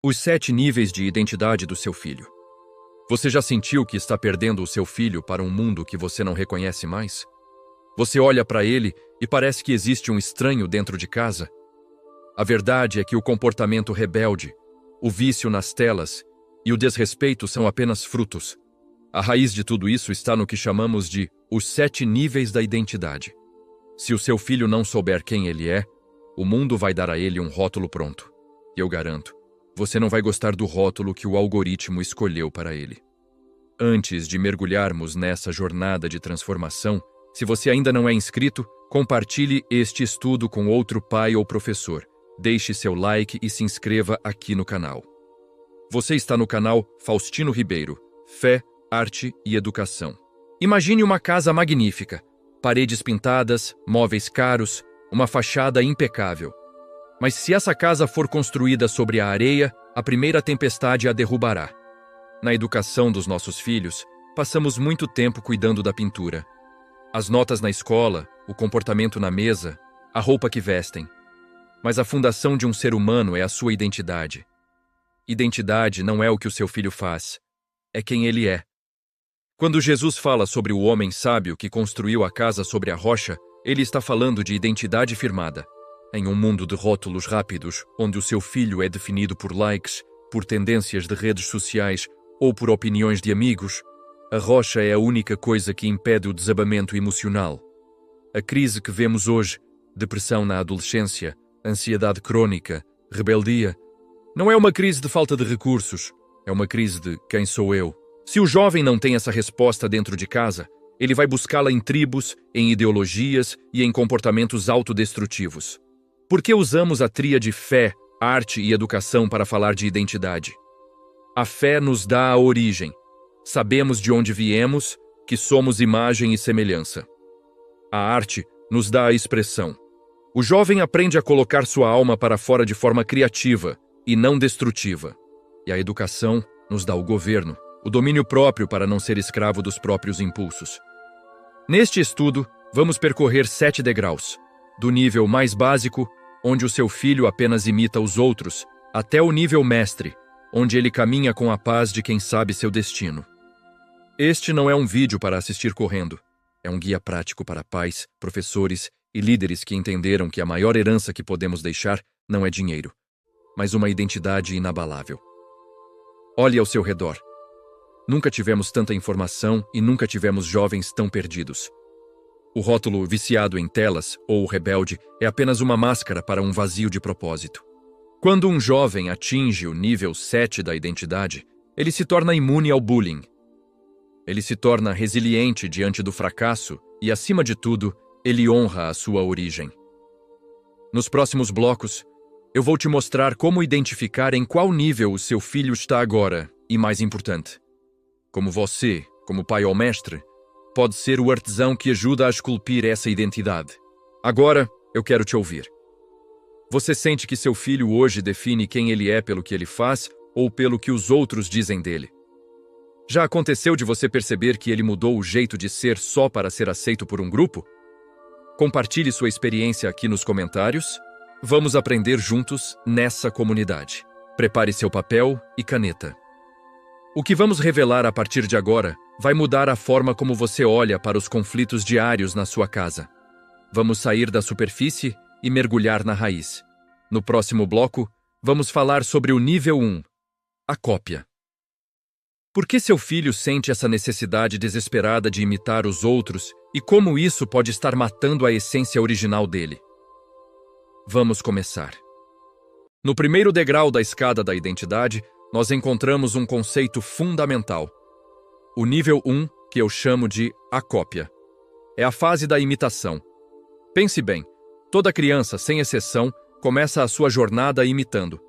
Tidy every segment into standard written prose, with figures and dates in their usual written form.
Os 7 níveis de identidade do seu filho. Você já sentiu que está perdendo o seu filho para um mundo que você não reconhece mais? Você olha para ele e parece que existe um estranho dentro de casa? A verdade é que o comportamento rebelde, o vício nas telas e o desrespeito são apenas frutos. A raiz de tudo isso está no que chamamos de os 7 níveis da identidade. Se o seu filho não souber quem ele é, o mundo vai dar a ele um rótulo pronto. E eu garanto, você não vai gostar do rótulo que o algoritmo escolheu para ele. Antes de mergulharmos nessa jornada de transformação, se você ainda não é inscrito, compartilhe este estudo com outro pai ou professor. Deixe seu like e se inscreva aqui no canal. Você está no canal Faustino Ribeiro, Fé, Arte e Educação. Imagine uma casa magnífica, paredes pintadas, móveis caros, uma fachada impecável. Mas se essa casa for construída sobre a areia, a primeira tempestade a derrubará. Na educação dos nossos filhos, passamos muito tempo cuidando da pintura. As notas na escola, o comportamento na mesa, a roupa que vestem. Mas a fundação de um ser humano é a sua identidade. Identidade não é o que o seu filho faz, é quem ele é. Quando Jesus fala sobre o homem sábio que construiu a casa sobre a rocha, ele está falando de identidade firmada. Em um mundo de rótulos rápidos, onde o seu filho é definido por likes, por tendências de redes sociais ou por opiniões de amigos, a rocha é a única coisa que impede o desabamento emocional. A crise que vemos hoje, depressão na adolescência, ansiedade crônica, rebeldia, não é uma crise de falta de recursos, é uma crise de quem sou eu. Se o jovem não tem essa resposta dentro de casa, ele vai buscá-la em tribos, em ideologias e em comportamentos autodestrutivos. Por que usamos a tríade fé, arte e educação para falar de identidade? A fé nos dá a origem. Sabemos de onde viemos, que somos imagem e semelhança. A arte nos dá a expressão. O jovem aprende a colocar sua alma para fora de forma criativa e não destrutiva. E a educação nos dá o governo, o domínio próprio para não ser escravo dos próprios impulsos. Neste estudo, vamos percorrer 7 degraus, do nível mais básico, onde o seu filho apenas imita os outros, até o nível mestre, onde ele caminha com a paz de quem sabe seu destino. Este não é um vídeo para assistir correndo, é um guia prático para pais, professores e líderes que entenderam que a maior herança que podemos deixar não é dinheiro, mas uma identidade inabalável. Olhe ao seu redor. Nunca tivemos tanta informação e nunca tivemos jovens tão perdidos. O rótulo viciado em telas ou rebelde é apenas uma máscara para um vazio de propósito. Quando um jovem atinge o nível 7 da identidade, ele se torna imune ao bullying. Ele se torna resiliente diante do fracasso e, acima de tudo, ele honra a sua origem. Nos próximos blocos, eu vou te mostrar como identificar em qual nível o seu filho está agora e, mais importante, como você, como pai ou mestre, pode ser o artesão que ajuda a esculpir essa identidade. Agora, eu quero te ouvir. Você sente que seu filho hoje define quem ele é pelo que ele faz ou pelo que os outros dizem dele? Já aconteceu de você perceber que ele mudou o jeito de ser só para ser aceito por um grupo? Compartilhe sua experiência aqui nos comentários. Vamos aprender juntos nessa comunidade. Prepare seu papel e caneta. O que vamos revelar a partir de agora vai mudar a forma como você olha para os conflitos diários na sua casa. Vamos sair da superfície e mergulhar na raiz. No próximo bloco, vamos falar sobre o nível 1, a cópia. Por que seu filho sente essa necessidade desesperada de imitar os outros e como isso pode estar matando a essência original dele? Vamos começar. No primeiro degrau da escada da identidade, nós encontramos um conceito fundamental. O nível 1, que eu chamo de a cópia. É a fase da imitação. Pense bem, toda criança, sem exceção, começa a sua jornada imitando.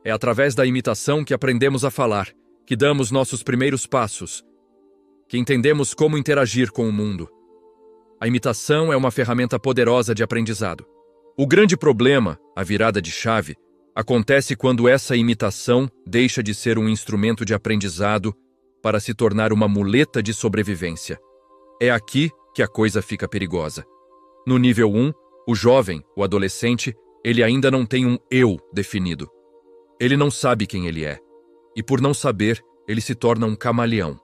É através da imitação que aprendemos a falar, que damos nossos primeiros passos, que entendemos como interagir com o mundo. A imitação é uma ferramenta poderosa de aprendizado. O grande problema, a virada de chave, acontece quando essa imitação deixa de ser um instrumento de aprendizado para se tornar uma muleta de sobrevivência. É aqui que a coisa fica perigosa. No nível 1, o jovem, o adolescente, ele ainda não tem um eu definido. Ele não sabe quem ele é, e por não saber, ele se torna um camaleão.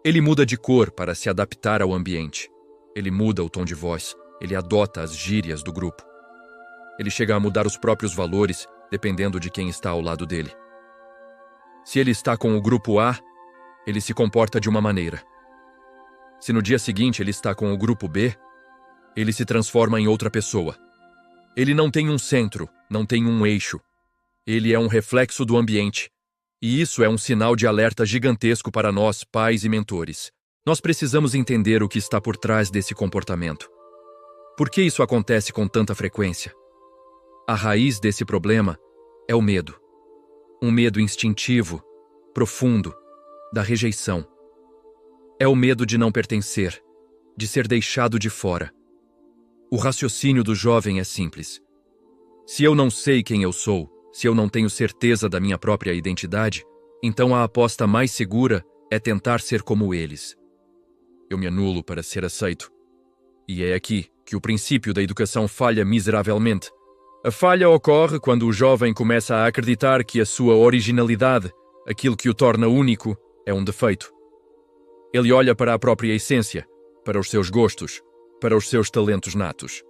Ele muda de cor para se adaptar ao ambiente. Ele muda o tom de voz, ele adota as gírias do grupo. Ele chega a mudar os próprios valores, dependendo de quem está ao lado dele. Se ele está com o grupo A, ele se comporta de uma maneira. Se no dia seguinte ele está com o grupo B, ele se transforma em outra pessoa. Ele não tem um centro, não tem um eixo. Ele é um reflexo do ambiente. E isso é um sinal de alerta gigantesco para nós, pais e mentores. Nós precisamos entender o que está por trás desse comportamento. Por que isso acontece com tanta frequência? A raiz desse problema é o medo. Um medo instintivo, profundo, da rejeição. É o medo de não pertencer, de ser deixado de fora. O raciocínio do jovem é simples. Se eu não sei quem eu sou, se eu não tenho certeza da minha própria identidade, então a aposta mais segura é tentar ser como eles. Eu me anulo para ser aceito. E é aqui que o princípio da educação falha miseravelmente. A falha ocorre quando o jovem começa a acreditar que a sua originalidade, aquilo que o torna único, é um defeito. Ele olha para a própria essência, para os seus gostos, para os seus talentos natos,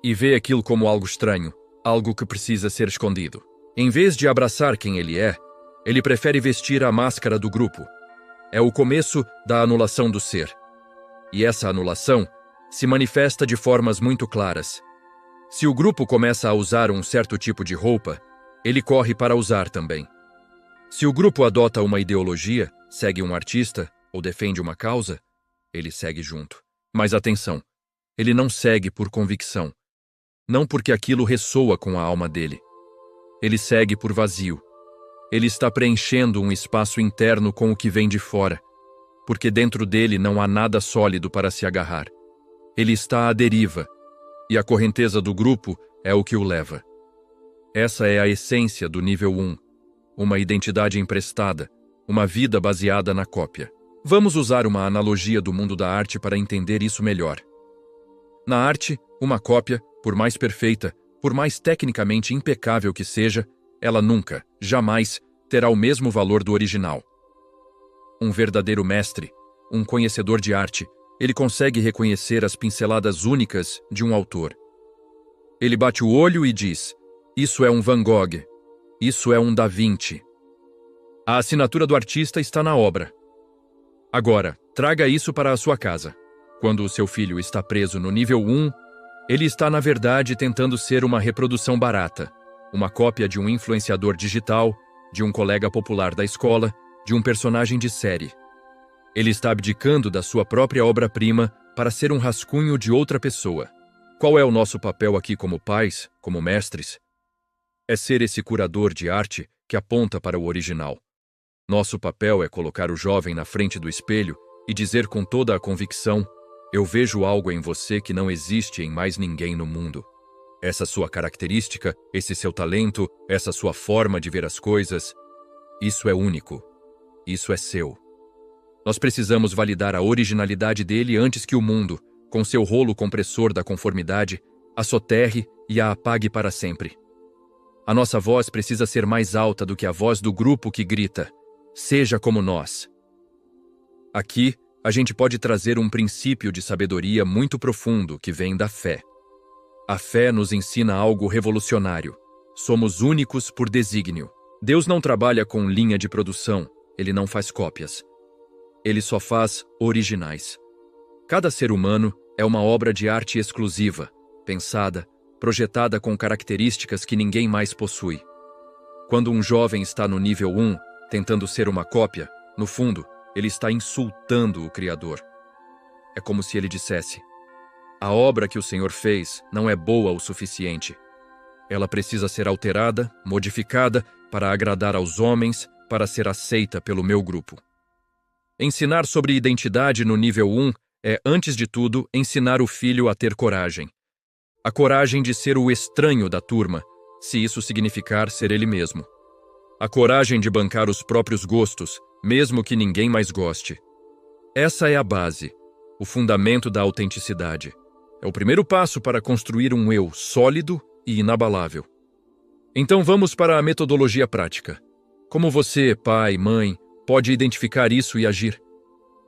e vê aquilo como algo estranho, algo que precisa ser escondido. Em vez de abraçar quem ele é, ele prefere vestir a máscara do grupo. É o começo da anulação do ser. E essa anulação se manifesta de formas muito claras. Se o grupo começa a usar um certo tipo de roupa, ele corre para usar também. Se o grupo adota uma ideologia, segue um artista ou defende uma causa, ele segue junto. Mas atenção, ele não segue por convicção. Não porque aquilo ressoa com a alma dele. Ele segue por vazio. Ele está preenchendo um espaço interno com o que vem de fora, porque dentro dele não há nada sólido para se agarrar. Ele está à deriva, e a correnteza do grupo é o que o leva. Essa é a essência do nível 1, uma identidade emprestada, uma vida baseada na cópia. Vamos usar uma analogia do mundo da arte para entender isso melhor. Na arte, uma cópia, por mais perfeita, por mais tecnicamente impecável que seja, ela nunca, jamais, terá o mesmo valor do original. Um verdadeiro mestre, um conhecedor de arte, ele consegue reconhecer as pinceladas únicas de um autor. Ele bate o olho e diz: isso é um Van Gogh, isso é um Da Vinci. A assinatura do artista está na obra. Agora, traga isso para a sua casa. Quando o seu filho está preso no nível 1, ele está, na verdade, tentando ser uma reprodução barata, uma cópia de um influenciador digital, de um colega popular da escola, de um personagem de série. Ele está abdicando da sua própria obra-prima para ser um rascunho de outra pessoa. Qual é o nosso papel aqui como pais, como mestres? É ser esse curador de arte que aponta para o original. Nosso papel é colocar o jovem na frente do espelho e dizer com toda a convicção: eu vejo algo em você que não existe em mais ninguém no mundo. Essa sua característica, esse seu talento, essa sua forma de ver as coisas, isso é único. Isso é seu. Nós precisamos validar a originalidade dele antes que o mundo, com seu rolo compressor da conformidade, a soterre e a apague para sempre. A nossa voz precisa ser mais alta do que a voz do grupo que grita: seja como nós. Aqui, a gente pode trazer um princípio de sabedoria muito profundo que vem da fé. A fé nos ensina algo revolucionário. Somos únicos por desígnio. Deus não trabalha com linha de produção, ele não faz cópias. Ele só faz originais. Cada ser humano é uma obra de arte exclusiva, pensada, projetada com características que ninguém mais possui. Quando um jovem está no nível 1, tentando ser uma cópia, no fundo, ele está insultando o Criador. É como se ele dissesse: a obra que o Senhor fez não é boa o suficiente. Ela precisa ser alterada, modificada, para agradar aos homens, para ser aceita pelo meu grupo. Ensinar sobre identidade no nível 1 é, antes de tudo, ensinar o filho a ter coragem. A coragem de ser o estranho da turma, se isso significar ser ele mesmo. A coragem de bancar os próprios gostos, mesmo que ninguém mais goste. Essa é a base, o fundamento da autenticidade. É o primeiro passo para construir um eu sólido e inabalável. Então vamos para a metodologia prática. Como você, pai, mãe, pode identificar isso e agir?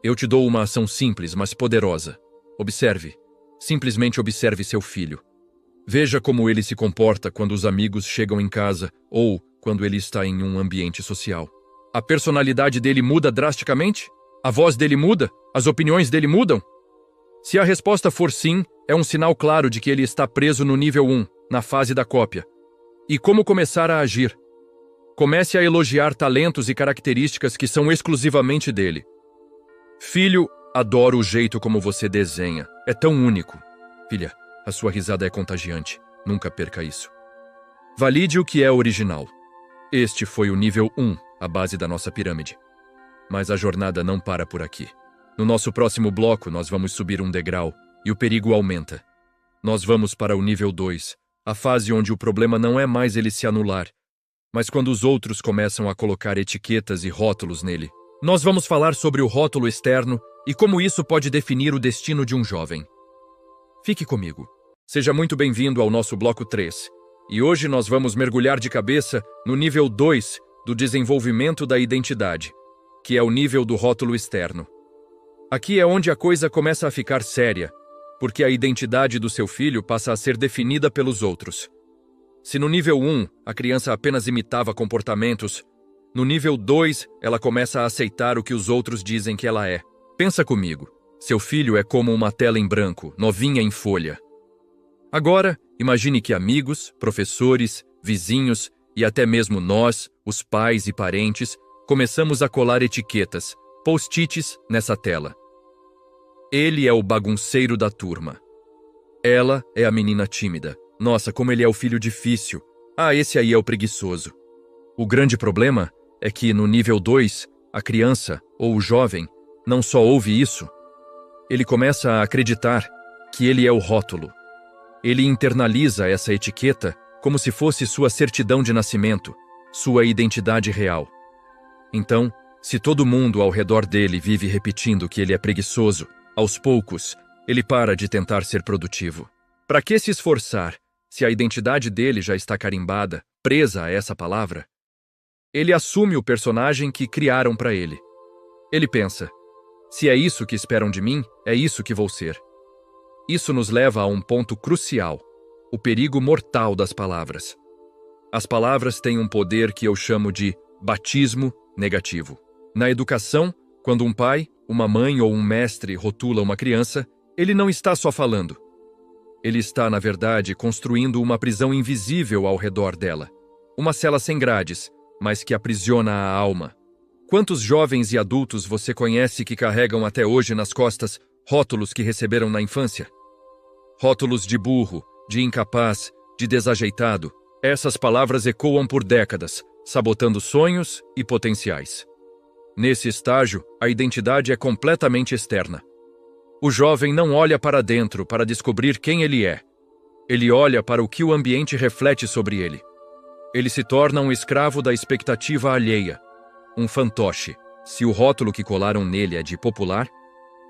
Eu te dou uma ação simples, mas poderosa. Observe. Simplesmente observe seu filho. Veja como ele se comporta quando os amigos chegam em casa ou quando ele está em um ambiente social. A personalidade dele muda drasticamente? A voz dele muda? As opiniões dele mudam? Se a resposta for sim, é um sinal claro de que ele está preso no nível 1, na fase da cópia. E como começar a agir? Comece a elogiar talentos e características que são exclusivamente dele. Filho, adoro o jeito como você desenha. É tão único. Filha, a sua risada é contagiante. Nunca perca isso. Valide o que é original. Este foi o nível 1, a base da nossa pirâmide. Mas a jornada não para por aqui. No nosso próximo bloco, nós vamos subir um degrau e o perigo aumenta. Nós vamos para o nível 2, a fase onde o problema não é mais ele se anular, mas quando os outros começam a colocar etiquetas e rótulos nele. Nós vamos falar sobre o rótulo externo e como isso pode definir o destino de um jovem. Fique comigo. Seja muito bem-vindo ao nosso bloco 3. E hoje nós vamos mergulhar de cabeça no nível 2 do desenvolvimento da identidade, que é o nível do rótulo externo. Aqui é onde a coisa começa a ficar séria, porque a identidade do seu filho passa a ser definida pelos outros. Se no nível 1 a criança apenas imitava comportamentos, no nível 2 ela começa a aceitar o que os outros dizem que ela é. Pensa comigo, seu filho é como uma tela em branco, novinha em folha. Agora, imagine que amigos, professores, vizinhos e até mesmo nós, os pais e parentes, começamos a colar etiquetas, post-its nessa tela. Ele é o bagunceiro da turma. Ela é a menina tímida. Nossa, como ele é o filho difícil. Ah, esse aí é o preguiçoso. O grande problema é que no nível 2, a criança ou o jovem não só ouve isso, ele começa a acreditar que ele é o rótulo. Ele internaliza essa etiqueta como se fosse sua certidão de nascimento, sua identidade real. Então, se todo mundo ao redor dele vive repetindo que ele é preguiçoso, aos poucos, ele para de tentar ser produtivo. Para que se esforçar, se a identidade dele já está carimbada, presa a essa palavra? Ele assume o personagem que criaram para ele. Ele pensa, se é isso que esperam de mim, é isso que vou ser. Isso nos leva a um ponto crucial, o perigo mortal das palavras. As palavras têm um poder que eu chamo de batismo negativo. Na educação, quando um pai, uma mãe ou um mestre rotula uma criança, ele não está só falando. Ele está, na verdade, construindo uma prisão invisível ao redor dela. Uma cela sem grades, mas que aprisiona a alma. Quantos jovens e adultos você conhece que carregam até hoje nas costas rótulos que receberam na infância? Rótulos de burro, de incapaz, de desajeitado. Essas palavras ecoam por décadas, sabotando sonhos e potenciais. Nesse estágio, a identidade é completamente externa. O jovem não olha para dentro para descobrir quem ele é. Ele olha para o que o ambiente reflete sobre ele. Ele se torna um escravo da expectativa alheia, um fantoche. Se o rótulo que colaram nele é de popular,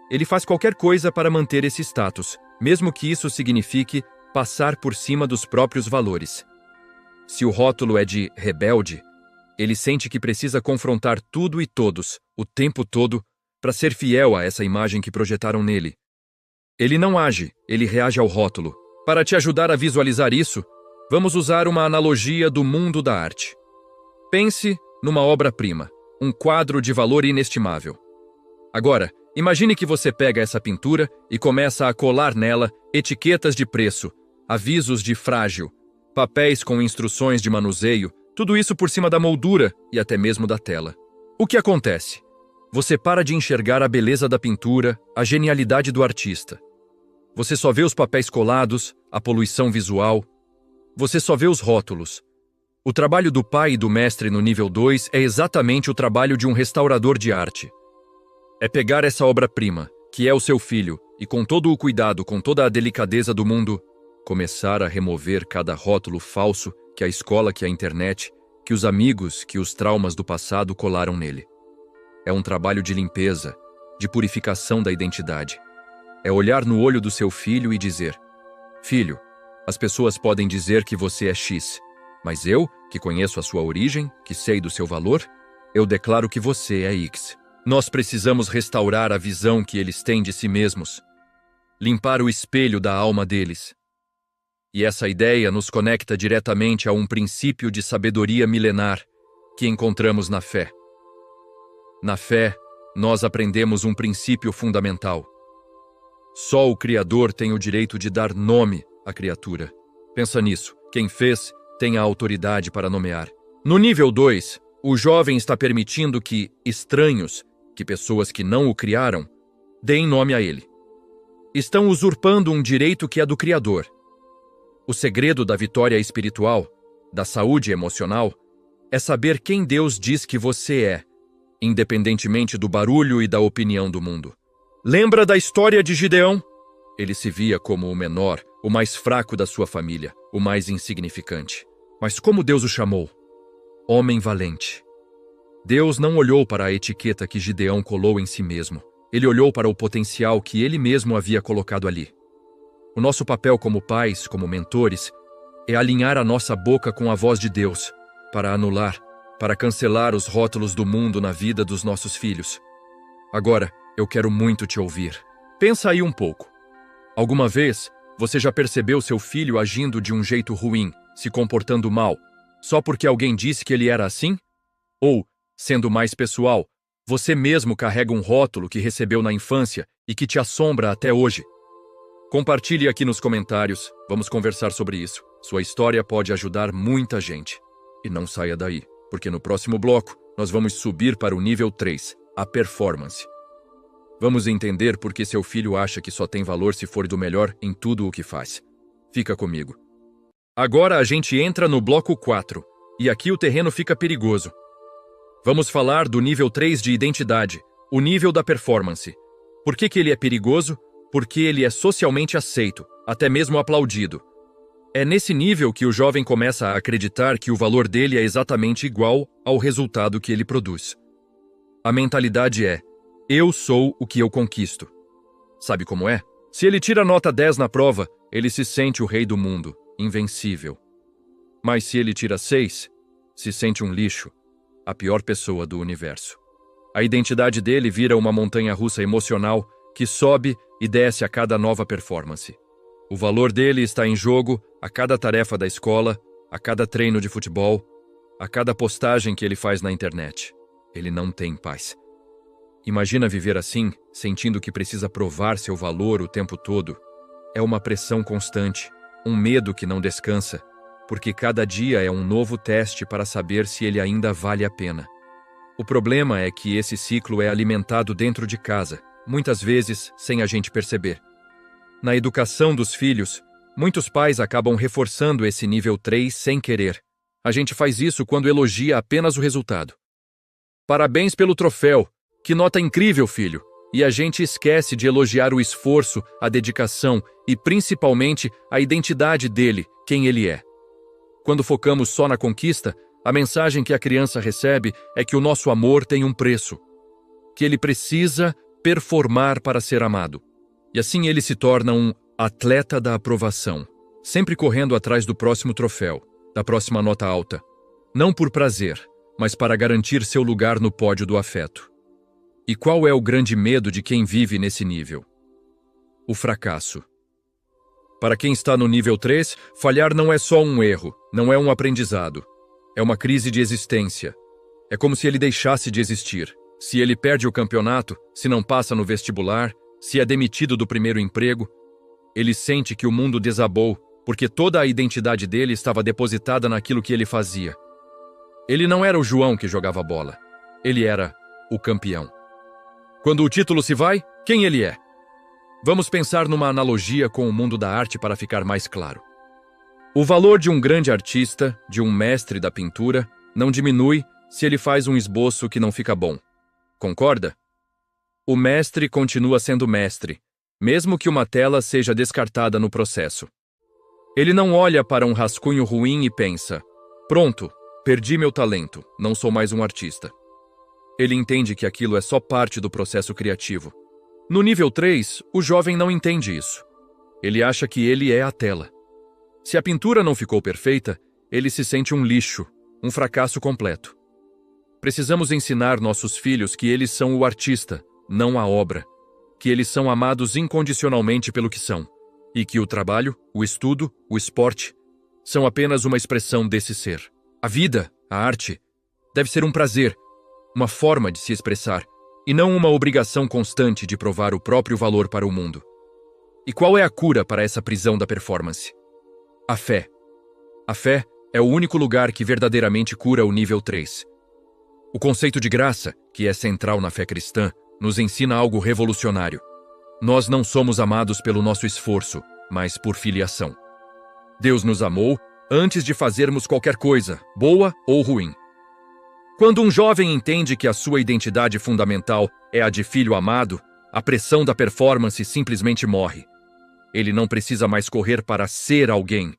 ele faz qualquer coisa para manter esse status, mesmo que isso signifique passar por cima dos próprios valores. Se o rótulo é de rebelde, ele sente que precisa confrontar tudo e todos, o tempo todo, para ser fiel a essa imagem que projetaram nele. Ele não age, ele reage ao rótulo. Para te ajudar a visualizar isso, vamos usar uma analogia do mundo da arte. Pense numa obra-prima, um quadro de valor inestimável. Agora, imagine que você pega essa pintura e começa a colar nela etiquetas de preço, avisos de frágil, papéis com instruções de manuseio, tudo isso por cima da moldura e até mesmo da tela. O que acontece? Você para de enxergar a beleza da pintura, a genialidade do artista. Você só vê os papéis colados, a poluição visual. Você só vê os rótulos. O trabalho do pai e do mestre no nível 2 é exatamente o trabalho de um restaurador de arte. É pegar essa obra-prima, que é o seu filho, e com todo o cuidado, com toda a delicadeza do mundo, começar a remover cada rótulo falso que a escola, que a internet, que os amigos, que os traumas do passado colaram nele. É um trabalho de limpeza, de purificação da identidade. É olhar no olho do seu filho e dizer: Filho, as pessoas podem dizer que você é X, Mas eu, que conheço a sua origem, que sei do seu valor, eu declaro que você é X. Nós precisamos restaurar a visão que eles têm de si mesmos, limpar o espelho da alma deles. E essa ideia nos conecta diretamente a um princípio de sabedoria milenar que encontramos na fé. Na fé, nós aprendemos um princípio fundamental. Só o Criador tem o direito de dar nome à criatura. Pensa nisso. Quem fez tem a autoridade para nomear. No nível 2, o jovem está permitindo que estranhos, que pessoas que não o criaram, deem nome a ele. Estão usurpando um direito que é do Criador. O segredo da vitória espiritual, da saúde emocional, é saber quem Deus diz que você é, independentemente do barulho e da opinião do mundo. Lembra da história de Gideão? Ele se via como o menor, o mais fraco da sua família, o mais insignificante. Mas como Deus o chamou? Homem valente. Deus não olhou para a etiqueta que Gideão colou em si mesmo. Ele olhou para o potencial que ele mesmo havia colocado ali. O nosso papel como pais, como mentores, é alinhar a nossa boca com a voz de Deus, para anular, para cancelar os rótulos do mundo na vida dos nossos filhos. Agora, eu quero muito te ouvir. Pensa aí um pouco. Alguma vez, você já percebeu seu filho agindo de um jeito ruim, se comportando mal, só porque alguém disse que ele era assim? Ou, sendo mais pessoal, você mesmo carrega um rótulo que recebeu na infância e que te assombra até hoje? Compartilhe aqui nos comentários, vamos conversar sobre isso. Sua história pode ajudar muita gente. E não saia daí, porque no próximo bloco nós vamos subir para o nível 3, a performance. Vamos entender por que seu filho acha que só tem valor se for do melhor em tudo o que faz. Fica comigo. Agora a gente entra no bloco 4, e aqui o terreno fica perigoso. Vamos falar do nível 3 de identidade, o nível da performance. Por que ele é perigoso? Porque ele é socialmente aceito, até mesmo aplaudido. É nesse nível que o jovem começa a acreditar que o valor dele é exatamente igual ao resultado que ele produz. A mentalidade é: eu sou o que eu conquisto. Sabe como é? Se ele tira nota 10 na prova, ele se sente o rei do mundo, invencível. Mas se ele tira 6, se sente um lixo, a pior pessoa do universo. A identidade dele vira uma montanha-russa emocional que sobe e desce a cada nova performance. O valor dele está em jogo a cada tarefa da escola, a cada treino de futebol, a cada postagem que ele faz na internet. Ele não tem paz. Imagina viver assim, sentindo que precisa provar seu valor o tempo todo. É uma pressão constante, um medo que não descansa, porque cada dia é um novo teste para saber se ele ainda vale a pena. O problema é que esse ciclo é alimentado dentro de casa, muitas vezes sem a gente perceber. Na educação dos filhos, muitos pais acabam reforçando esse nível 3 sem querer. A gente faz isso quando elogia apenas o resultado. Parabéns pelo troféu! Que nota incrível, filho! E a gente esquece de elogiar o esforço, a dedicação e, principalmente, a identidade dele, quem ele é. Quando focamos só na conquista, a mensagem que a criança recebe é que o nosso amor tem um preço, que ele precisa performar para ser amado. E assim ele se torna um atleta da aprovação, sempre correndo atrás do próximo troféu, da próxima nota alta. Não por prazer, mas para garantir seu lugar no pódio do afeto. E qual é o grande medo de quem vive nesse nível? O fracasso. Para quem está no nível 3, falhar não é só um erro, não é um aprendizado. É uma crise de existência. É como se ele deixasse de existir. Se ele perde o campeonato, se não passa no vestibular, se é demitido do primeiro emprego, ele sente que o mundo desabou, porque toda a identidade dele estava depositada naquilo que ele fazia. Ele não era o João que jogava bola. Ele era o campeão. Quando o título se vai, quem ele é? Vamos pensar numa analogia com o mundo da arte para ficar mais claro. O valor de um grande artista, de um mestre da pintura, não diminui se ele faz um esboço que não fica bom. Concorda? O mestre continua sendo mestre, mesmo que uma tela seja descartada no processo. Ele não olha para um rascunho ruim e pensa: pronto, perdi meu talento, não sou mais um artista. Ele entende que aquilo é só parte do processo criativo. No nível 3, o jovem não entende isso. Ele acha que ele é a tela. Se a pintura não ficou perfeita, ele se sente um lixo, um fracasso completo. Precisamos ensinar nossos filhos que eles são o artista, não a obra, que eles são amados incondicionalmente pelo que são, e que o trabalho, o estudo, o esporte são apenas uma expressão desse ser. A vida, a arte, deve ser um prazer, uma forma de se expressar, e não uma obrigação constante de provar o próprio valor para o mundo. E qual é a cura para essa prisão da performance? A fé. A fé é o único lugar que verdadeiramente cura o nível 3. O conceito de graça, que é central na fé cristã, nos ensina algo revolucionário. Nós não somos amados pelo nosso esforço, mas por filiação. Deus nos amou antes de fazermos qualquer coisa, boa ou ruim. Quando um jovem entende que a sua identidade fundamental é a de filho amado, a pressão da performance simplesmente morre. Ele não precisa mais correr para ser alguém,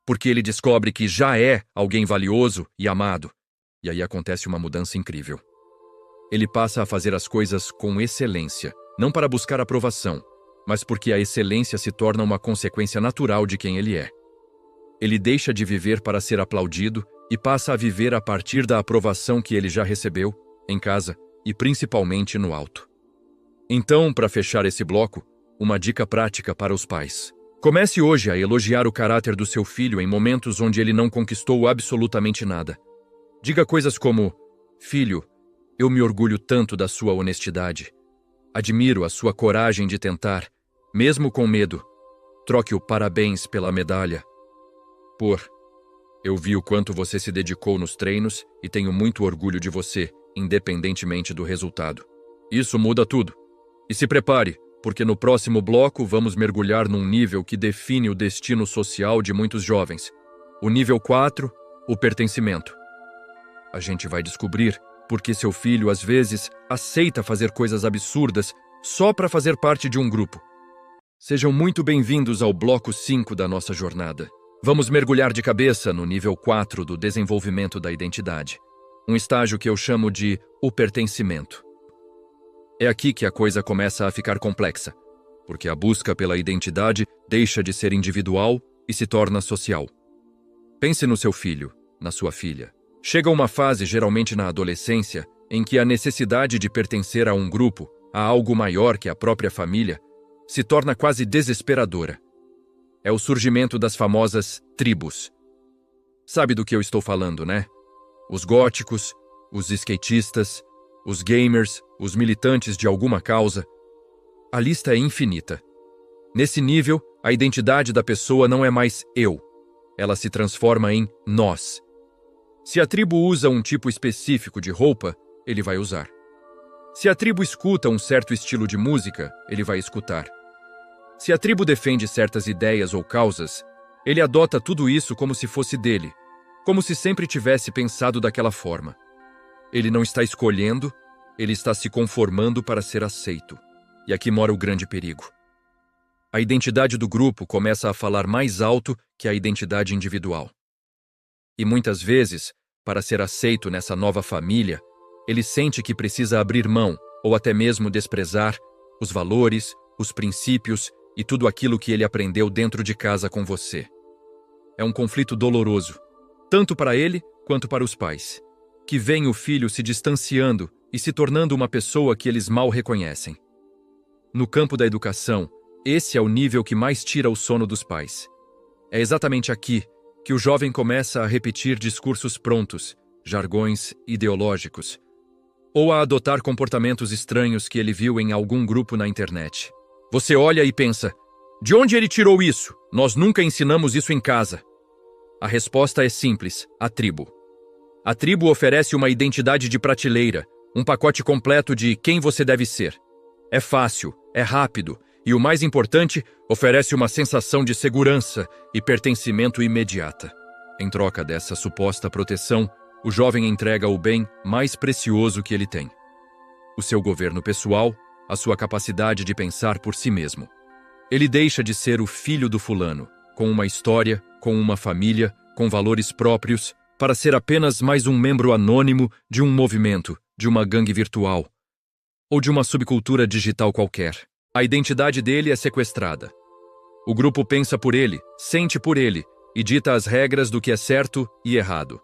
porque ele descobre que já é alguém valioso e amado. E aí acontece uma mudança incrível. Ele passa a fazer as coisas com excelência, não para buscar aprovação, mas porque a excelência se torna uma consequência natural de quem ele é. Ele deixa de viver para ser aplaudido e passa a viver a partir da aprovação que ele já recebeu, em casa e principalmente no alto. Então, para fechar esse bloco, uma dica prática para os pais. Comece hoje a elogiar o caráter do seu filho em momentos onde ele não conquistou absolutamente nada. Diga coisas como: filho, eu me orgulho tanto da sua honestidade. Admiro a sua coragem de tentar, mesmo com medo. Troque o parabéns pela medalha. Eu vi o quanto você se dedicou nos treinos e tenho muito orgulho de você, independentemente do resultado. Isso muda tudo. E se prepare, porque no próximo bloco vamos mergulhar num nível que define o destino social de muitos jovens. O nível 4, o pertencimento. A gente vai descobrir por que seu filho, às vezes, aceita fazer coisas absurdas só para fazer parte de um grupo. Sejam muito bem-vindos ao bloco 5 da nossa jornada. Vamos mergulhar de cabeça no nível 4 do desenvolvimento da identidade. Um estágio que eu chamo de o pertencimento. É aqui que a coisa começa a ficar complexa, porque a busca pela identidade deixa de ser individual e se torna social. Pense no seu filho, na sua filha. Chega uma fase, geralmente na adolescência, em que a necessidade de pertencer a um grupo, a algo maior que a própria família, se torna quase desesperadora. É o surgimento das famosas tribos. Sabe do que eu estou falando, né? Os góticos, os skatistas, os gamers, os militantes de alguma causa. A lista é infinita. Nesse nível, a identidade da pessoa não é mais eu. Ela se transforma em nós. Se a tribo usa um tipo específico de roupa, ele vai usar. Se a tribo escuta um certo estilo de música, ele vai escutar. Se a tribo defende certas ideias ou causas, ele adota tudo isso como se fosse dele, como se sempre tivesse pensado daquela forma. Ele não está escolhendo, ele está se conformando para ser aceito. E aqui mora o grande perigo. A identidade do grupo começa a falar mais alto que a identidade individual. E muitas vezes, para ser aceito nessa nova família, ele sente que precisa abrir mão, ou até mesmo desprezar, os valores, os princípios e tudo aquilo que ele aprendeu dentro de casa com você. É um conflito doloroso, tanto para ele quanto para os pais, que veem o filho se distanciando e se tornando uma pessoa que eles mal reconhecem. No campo da educação, esse é o nível que mais tira o sono dos pais. É exatamente aqui que o jovem começa a repetir discursos prontos, jargões ideológicos, ou a adotar comportamentos estranhos que ele viu em algum grupo na internet. Você olha e pensa: de onde ele tirou isso? Nós nunca ensinamos isso em casa. A resposta é simples: a tribo. A tribo oferece uma identidade de prateleira, um pacote completo de quem você deve ser. É fácil, é rápido e, o mais importante, oferece uma sensação de segurança e pertencimento imediata. Em troca dessa suposta proteção, o jovem entrega o bem mais precioso que ele tem: o seu governo pessoal, a sua capacidade de pensar por si mesmo. Ele deixa de ser o filho do fulano, com uma história, com uma família, com valores próprios, para ser apenas mais um membro anônimo de um movimento, de uma gangue virtual, ou de uma subcultura digital qualquer. A identidade dele é sequestrada. O grupo pensa por ele, sente por ele, e dita as regras do que é certo e errado.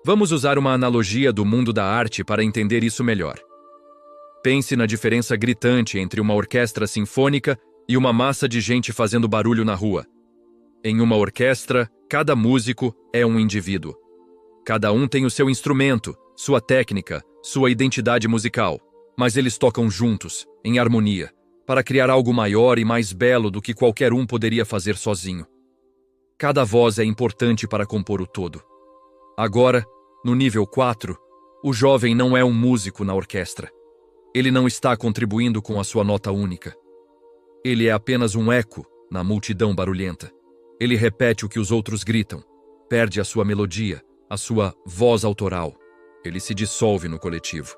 Vamos usar uma analogia do mundo da arte para entender isso melhor. Pense na diferença gritante entre uma orquestra sinfônica e uma massa de gente fazendo barulho na rua. Em uma orquestra, cada músico é um indivíduo. Cada um tem o seu instrumento, sua técnica, sua identidade musical, mas eles tocam juntos, em harmonia, para criar algo maior e mais belo do que qualquer um poderia fazer sozinho. Cada voz é importante para compor o todo. Agora, no nível 4, o jovem não é um músico na orquestra. Ele não está contribuindo com a sua nota única. Ele é apenas um eco na multidão barulhenta. Ele repete o que os outros gritam, perde a sua melodia, a sua voz autoral. Ele se dissolve no coletivo.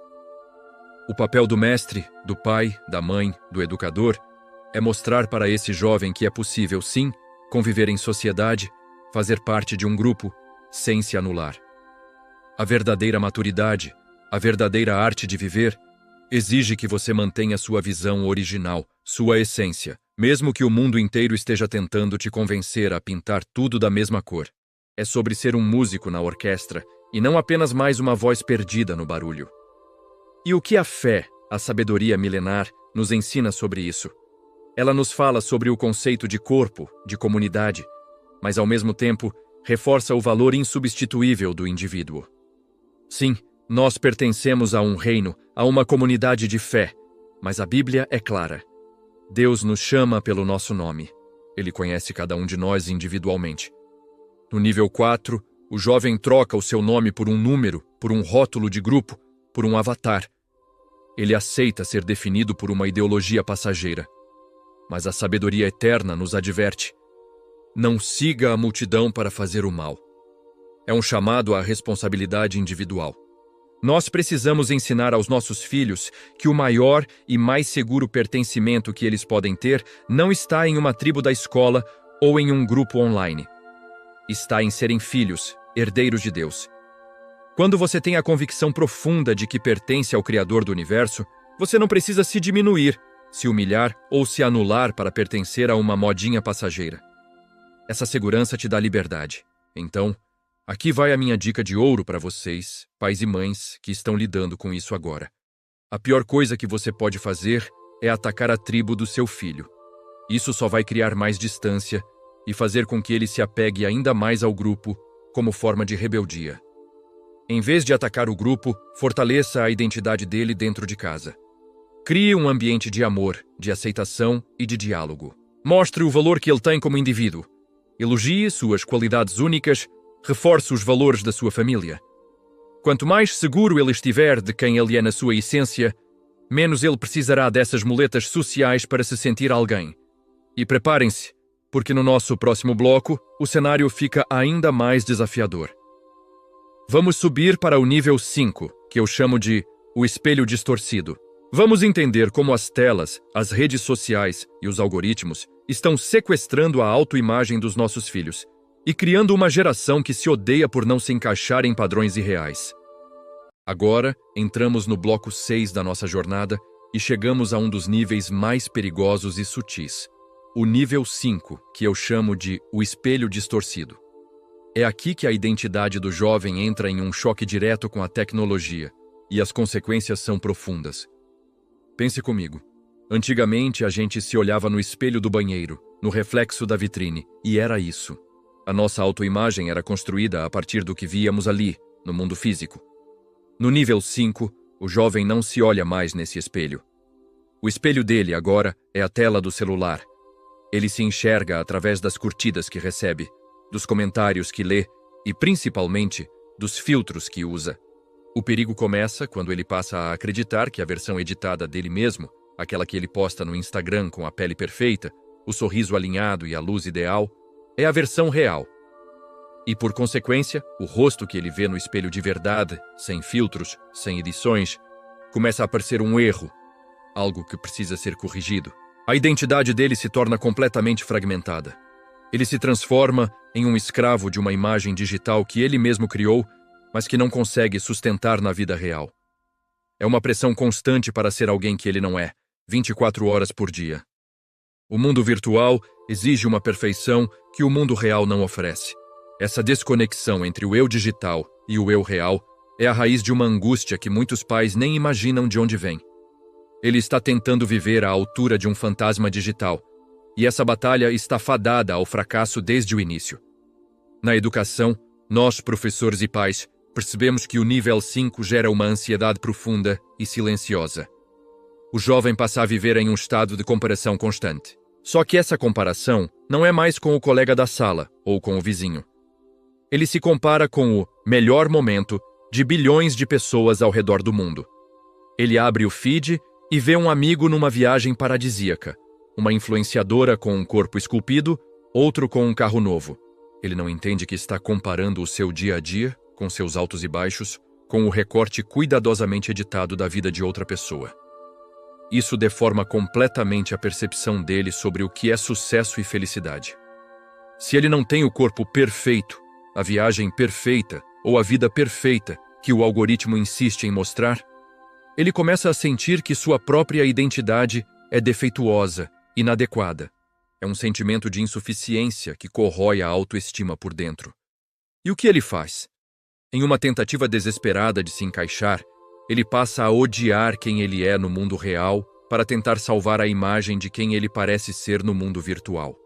O papel do mestre, do pai, da mãe, do educador, é mostrar para esse jovem que é possível, sim, conviver em sociedade, fazer parte de um grupo, sem se anular. A verdadeira maturidade, a verdadeira arte de viver, exige que você mantenha sua visão original, sua essência, mesmo que o mundo inteiro esteja tentando te convencer a pintar tudo da mesma cor. É sobre ser um músico na orquestra e não apenas mais uma voz perdida no barulho. E o que a fé, a sabedoria milenar, nos ensina sobre isso? Ela nos fala sobre o conceito de corpo, de comunidade, mas ao mesmo tempo reforça o valor insubstituível do indivíduo. Sim, nós pertencemos a um reino, a uma comunidade de fé, mas a Bíblia é clara. Deus nos chama pelo nosso nome. Ele conhece cada um de nós individualmente. No nível 4, o jovem troca o seu nome por um número, por um rótulo de grupo, por um avatar. Ele aceita ser definido por uma ideologia passageira. Mas a sabedoria eterna nos adverte: não siga a multidão para fazer o mal. É um chamado à responsabilidade individual. Nós precisamos ensinar aos nossos filhos que o maior e mais seguro pertencimento que eles podem ter não está em uma tribo da escola ou em um grupo online. Está em serem filhos, herdeiros de Deus. Quando você tem a convicção profunda de que pertence ao Criador do Universo, você não precisa se diminuir, se humilhar ou se anular para pertencer a uma modinha passageira. Essa segurança te dá liberdade. Então, aqui vai a minha dica de ouro para vocês, pais e mães, que estão lidando com isso agora. A pior coisa que você pode fazer é atacar a tribo do seu filho. Isso só vai criar mais distância e fazer com que ele se apegue ainda mais ao grupo como forma de rebeldia. Em vez de atacar o grupo, fortaleça a identidade dele dentro de casa. Crie um ambiente de amor, de aceitação e de diálogo. Mostre o valor que ele tem como indivíduo. Elogie suas qualidades únicas, reforce os valores da sua família. Quanto mais seguro ele estiver de quem ele é na sua essência, menos ele precisará dessas muletas sociais para se sentir alguém. E preparem-se, porque no nosso próximo bloco, o cenário fica ainda mais desafiador. Vamos subir para o nível 5, que eu chamo de o espelho distorcido. Vamos entender como as telas, as redes sociais e os algoritmos estão sequestrando a autoimagem dos nossos filhos e criando uma geração que se odeia por não se encaixar em padrões irreais. Agora, entramos no bloco 6 da nossa jornada e chegamos a um dos níveis mais perigosos e sutis. O nível 5, que eu chamo de o espelho distorcido. É aqui que a identidade do jovem entra em um choque direto com a tecnologia, e as consequências são profundas. Pense comigo. Antigamente, a gente se olhava no espelho do banheiro, no reflexo da vitrine, e era isso. A nossa autoimagem era construída a partir do que víamos ali, no mundo físico. No nível 5, o jovem não se olha mais nesse espelho. O espelho dele, agora, é a tela do celular. Ele se enxerga através das curtidas que recebe, dos comentários que lê e, principalmente, dos filtros que usa. O perigo começa quando ele passa a acreditar que a versão editada dele mesmo, aquela que ele posta no Instagram com a pele perfeita, o sorriso alinhado e a luz ideal, é a versão real. E, por consequência, o rosto que ele vê no espelho de verdade, sem filtros, sem edições, começa a parecer um erro, algo que precisa ser corrigido. A identidade dele se torna completamente fragmentada. Ele se transforma em um escravo de uma imagem digital que ele mesmo criou, mas que não consegue sustentar na vida real. É uma pressão constante para ser alguém que ele não é, 24 horas por dia. O mundo virtual exige uma perfeição que o mundo real não oferece. Essa desconexão entre o eu digital e o eu real é a raiz de uma angústia que muitos pais nem imaginam de onde vem. Ele está tentando viver à altura de um fantasma digital, e essa batalha está fadada ao fracasso desde o início. Na educação, nós, professores e pais, percebemos que o nível 5 gera uma ansiedade profunda e silenciosa. O jovem passa a viver em um estado de comparação constante. Só que essa comparação não é mais com o colega da sala ou com o vizinho. Ele se compara com o melhor momento de bilhões de pessoas ao redor do mundo. Ele abre o feed e vê um amigo numa viagem paradisíaca, uma influenciadora com um corpo esculpido, outro com um carro novo. Ele não entende que está comparando o seu dia a dia, com seus altos e baixos, com o recorte cuidadosamente editado da vida de outra pessoa. Isso deforma completamente a percepção dele sobre o que é sucesso e felicidade. Se ele não tem o corpo perfeito, a viagem perfeita ou a vida perfeita que o algoritmo insiste em mostrar, ele começa a sentir que sua própria identidade é defeituosa, inadequada. É um sentimento de insuficiência que corrói a autoestima por dentro. E o que ele faz? Em uma tentativa desesperada de se encaixar, ele passa a odiar quem ele é no mundo real para tentar salvar a imagem de quem ele parece ser no mundo virtual.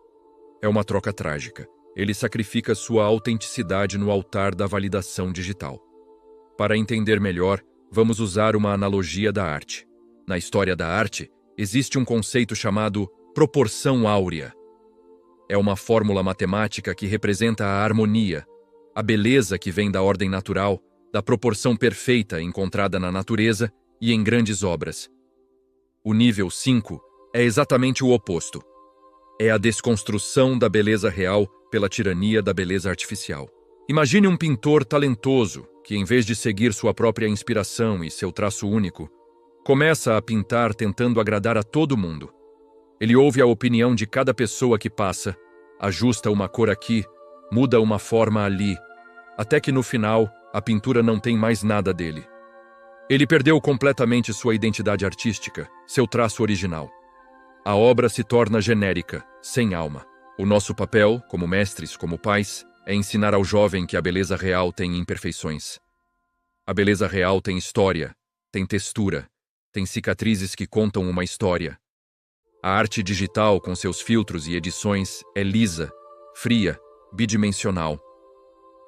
É uma troca trágica. Ele sacrifica sua autenticidade no altar da validação digital. Para entender melhor, vamos usar uma analogia da arte. Na história da arte, existe um conceito chamado proporção áurea. É uma fórmula matemática que representa a harmonia, a beleza que vem da ordem natural, da proporção perfeita encontrada na natureza e em grandes obras. O nível 5 é exatamente o oposto. É a desconstrução da beleza real pela tirania da beleza artificial. Imagine um pintor talentoso que, em vez de seguir sua própria inspiração e seu traço único, começa a pintar tentando agradar a todo mundo. Ele ouve a opinião de cada pessoa que passa, ajusta uma cor aqui, muda uma forma ali, até que no final a pintura não tem mais nada dele. Ele perdeu completamente sua identidade artística, seu traço original. A obra se torna genérica, sem alma. O nosso papel, como mestres, como pais, é ensinar ao jovem que a beleza real tem imperfeições. A beleza real tem história, tem textura, tem cicatrizes que contam uma história. A arte digital, com seus filtros e edições, é lisa, fria, bidimensional.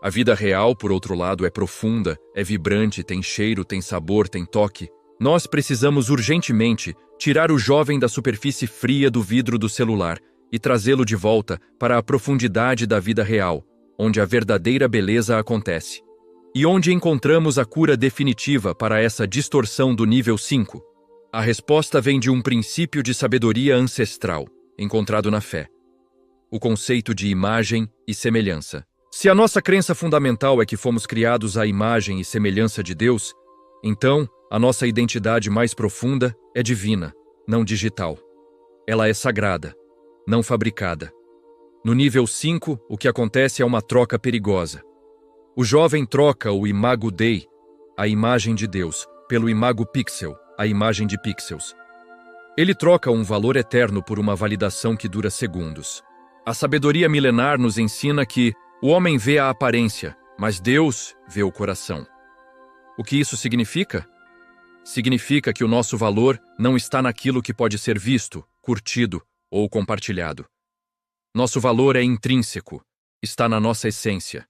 A vida real, por outro lado, é profunda, é vibrante, tem cheiro, tem sabor, tem toque. Nós precisamos urgentemente tirar o jovem da superfície fria do vidro do celular e trazê-lo de volta para a profundidade da vida real, onde a verdadeira beleza acontece. E onde encontramos a cura definitiva para essa distorção do nível 5? A resposta vem de um princípio de sabedoria ancestral, encontrado na fé. O conceito de imagem e semelhança. Se a nossa crença fundamental é que fomos criados à imagem e semelhança de Deus, então a nossa identidade mais profunda é divina, não digital. Ela é sagrada, não fabricada. No nível 5, o que acontece é uma troca perigosa. O jovem troca o imago Dei, a imagem de Deus, pelo imago pixel, a imagem de pixels. Ele troca um valor eterno por uma validação que dura segundos. A sabedoria milenar nos ensina que o homem vê a aparência, mas Deus vê o coração. O que isso significa? Significa que o nosso valor não está naquilo que pode ser visto, curtido ou compartilhado. Nosso valor é intrínseco, está na nossa essência.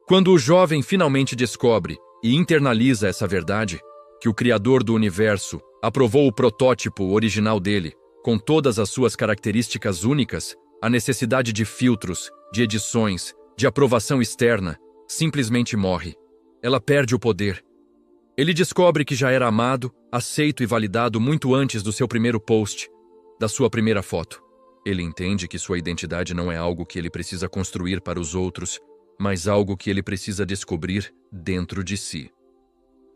Quando o jovem finalmente descobre e internaliza essa verdade, que o Criador do Universo aprovou o protótipo original dele, com todas as suas características únicas, a necessidade de filtros, de edições, de aprovação externa, simplesmente morre. Ela perde o poder. Ele descobre que já era amado, aceito e validado muito antes do seu primeiro post, da sua primeira foto. Ele entende que sua identidade não é algo que ele precisa construir para os outros, mas algo que ele precisa descobrir dentro de si.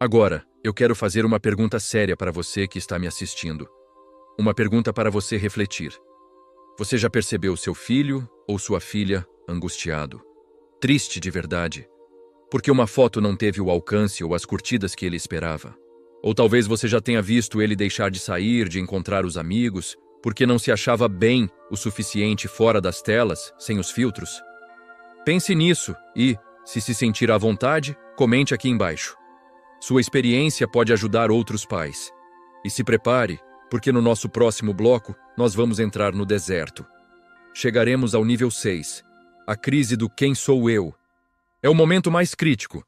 Agora, eu quero fazer uma pergunta séria para você que está me assistindo. Uma pergunta para você refletir. Você já percebeu seu filho ou sua filha angustiado, triste de verdade, porque uma foto não teve o alcance ou as curtidas que ele esperava? Ou talvez você já tenha visto ele deixar de sair, de encontrar os amigos, porque não se achava bem o suficiente fora das telas, sem os filtros? Pense nisso e, se sentir à vontade, comente aqui embaixo. Sua experiência pode ajudar outros pais. E se prepare, porque no nosso próximo bloco nós vamos entrar no deserto. Chegaremos ao nível 6, a crise do quem sou eu. É o momento mais crítico,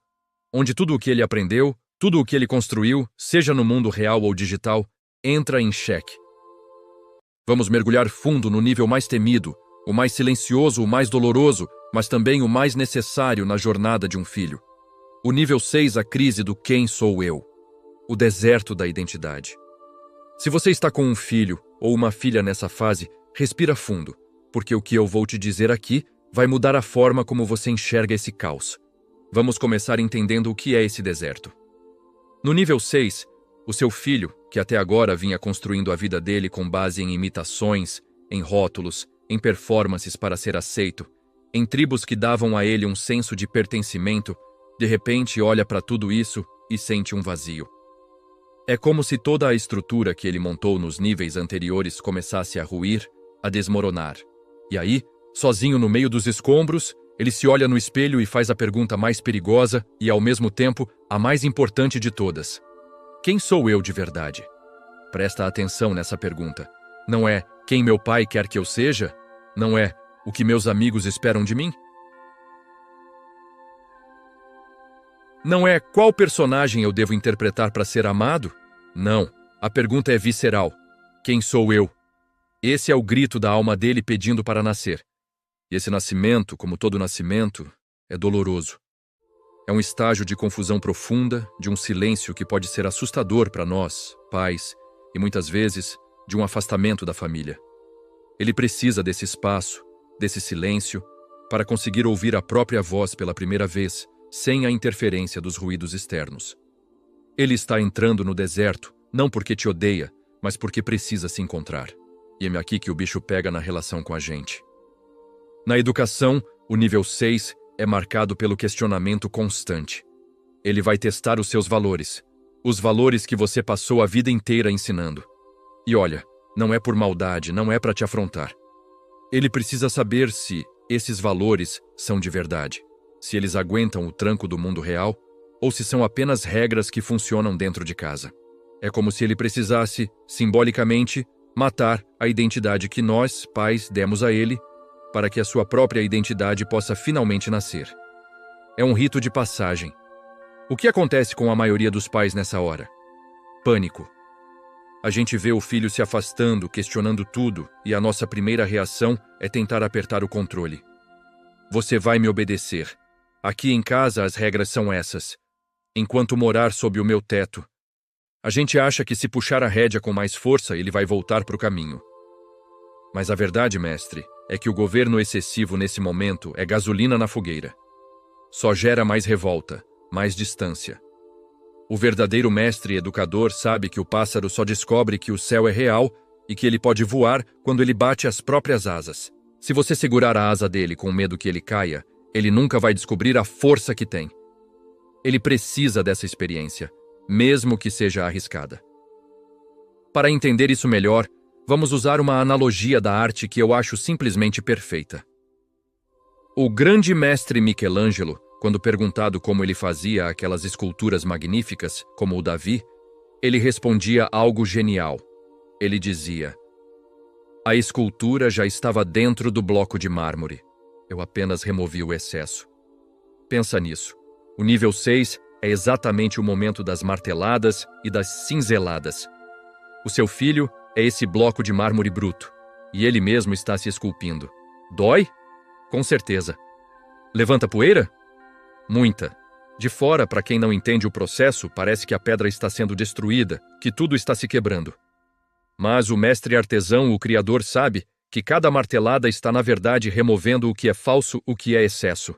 onde tudo o que ele aprendeu, tudo o que ele construiu, seja no mundo real ou digital, entra em xeque. Vamos mergulhar fundo no nível mais temido, o mais silencioso, o mais doloroso, mas também o mais necessário na jornada de um filho. O nível 6, a crise do quem sou eu. O deserto da identidade. Se você está com um filho ou uma filha nessa fase, respira fundo, porque o que eu vou te dizer aqui vai mudar a forma como você enxerga esse caos. Vamos começar entendendo o que é esse deserto. No nível 6, o seu filho, que até agora vinha construindo a vida dele com base em imitações, em rótulos, em performances para ser aceito, em tribos que davam a ele um senso de pertencimento, de repente olha para tudo isso e sente um vazio. É como se toda a estrutura que ele montou nos níveis anteriores começasse a ruir, a desmoronar. E aí, sozinho no meio dos escombros, ele se olha no espelho e faz a pergunta mais perigosa e, ao mesmo tempo, a mais importante de todas. Quem sou eu de verdade? Presta atenção nessa pergunta. Não é quem meu pai quer que eu seja? Não é o que meus amigos esperam de mim? Não é qual personagem eu devo interpretar para ser amado? Não. A pergunta é visceral. Quem sou eu? Esse é o grito da alma dele pedindo para nascer. E esse nascimento, como todo nascimento, é doloroso. É um estágio de confusão profunda, de um silêncio que pode ser assustador para nós, pais, e muitas vezes de um afastamento da família. Ele precisa desse espaço, desse silêncio, para conseguir ouvir a própria voz pela primeira vez, sem a interferência dos ruídos externos. Ele está entrando no deserto, não porque te odeia, mas porque precisa se encontrar. E é aqui que o bicho pega na relação com a gente. Na educação, o nível 6 é marcado pelo questionamento constante. Ele vai testar os seus valores, os valores que você passou a vida inteira ensinando. E olha, não é por maldade, não é para te afrontar. Ele precisa saber se esses valores são de verdade, se eles aguentam o tranco do mundo real, ou se são apenas regras que funcionam dentro de casa. É como se ele precisasse, simbolicamente, matar a identidade que nós, pais, demos a ele, para que a sua própria identidade possa finalmente nascer. É um rito de passagem. O que acontece com a maioria dos pais nessa hora? Pânico. A gente vê o filho se afastando, questionando tudo, e a nossa primeira reação é tentar apertar o controle. Você vai me obedecer. Aqui em casa as regras são essas. Enquanto morar sob o meu teto. A gente acha que se puxar a rédea com mais força, ele vai voltar para o caminho. Mas a verdade, mestre, é que o governo excessivo nesse momento é gasolina na fogueira. Só gera mais revolta, mais distância. O verdadeiro mestre educador sabe que o pássaro só descobre que o céu é real e que ele pode voar quando ele bate as próprias asas. Se você segurar a asa dele com medo que ele caia, ele nunca vai descobrir a força que tem. Ele precisa dessa experiência, mesmo que seja arriscada. Para entender isso melhor, vamos usar uma analogia da arte que eu acho simplesmente perfeita. O grande mestre Michelangelo, quando perguntado como ele fazia aquelas esculturas magníficas, como o Davi, ele respondia algo genial. Ele dizia: a escultura já estava dentro do bloco de mármore. Eu apenas removi o excesso. Pensa nisso. O nível 6 é exatamente o momento das marteladas e das cinzeladas. O seu filho é esse bloco de mármore bruto, e ele mesmo está se esculpindo. Dói? Com certeza. Levanta poeira? Muita. De fora, para quem não entende o processo, parece que a pedra está sendo destruída, que tudo está se quebrando. Mas o mestre artesão, o criador, sabe que cada martelada está na verdade removendo o que é falso, o que é excesso.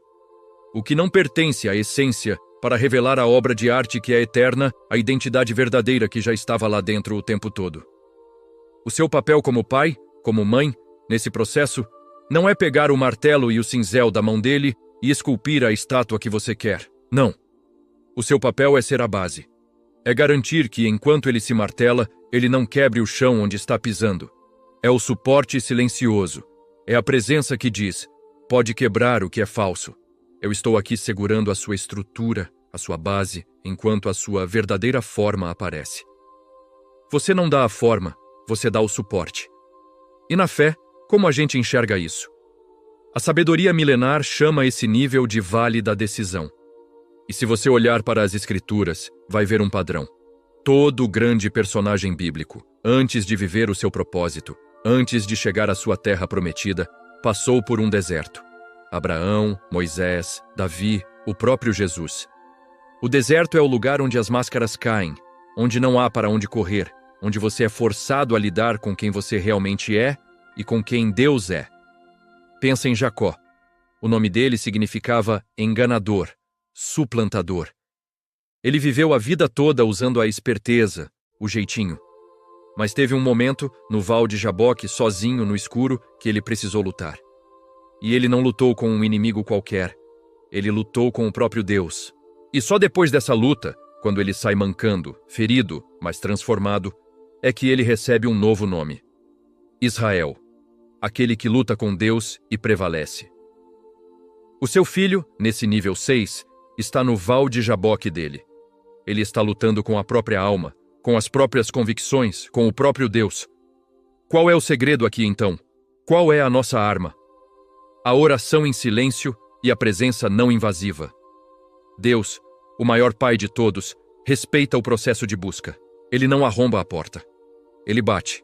O que não pertence à essência, para revelar a obra de arte que é eterna, a identidade verdadeira que já estava lá dentro o tempo todo. O seu papel como pai, como mãe, nesse processo, não é pegar o martelo e o cinzel da mão dele e esculpir a estátua que você quer. Não. O seu papel é ser a base. É garantir que, enquanto ele se martela, ele não quebre o chão onde está pisando. É o suporte silencioso. É a presença que diz: pode quebrar o que é falso. Eu estou aqui segurando a sua estrutura, a sua base, enquanto a sua verdadeira forma aparece. Você não dá a forma, você dá o suporte. E na fé, como a gente enxerga isso? A sabedoria milenar chama esse nível de vale da decisão. E se você olhar para as Escrituras, vai ver um padrão. Todo grande personagem bíblico, antes de viver o seu propósito, antes de chegar à sua terra prometida, passou por um deserto. Abraão, Moisés, Davi, o próprio Jesus. O deserto é o lugar onde as máscaras caem, onde não há para onde correr, onde você é forçado a lidar com quem você realmente é e com quem Deus é. Pensa em Jacó. O nome dele significava enganador, suplantador. Ele viveu a vida toda usando a esperteza, o jeitinho. Mas teve um momento, no Val de Jaboque, sozinho no escuro, que ele precisou lutar. E ele não lutou com um inimigo qualquer. Ele lutou com o próprio Deus. E só depois dessa luta, quando ele sai mancando, ferido, mas transformado, é que ele recebe um novo nome. Israel. Aquele que luta com Deus e prevalece. O seu filho, nesse nível 6, está no Val de Jaboque dele. Ele está lutando com a própria alma, com as próprias convicções, com o próprio Deus. Qual é o segredo aqui, então? Qual é a nossa arma? A oração em silêncio e a presença não invasiva. Deus, o maior Pai de todos, respeita o processo de busca. Ele não arromba a porta. Ele bate.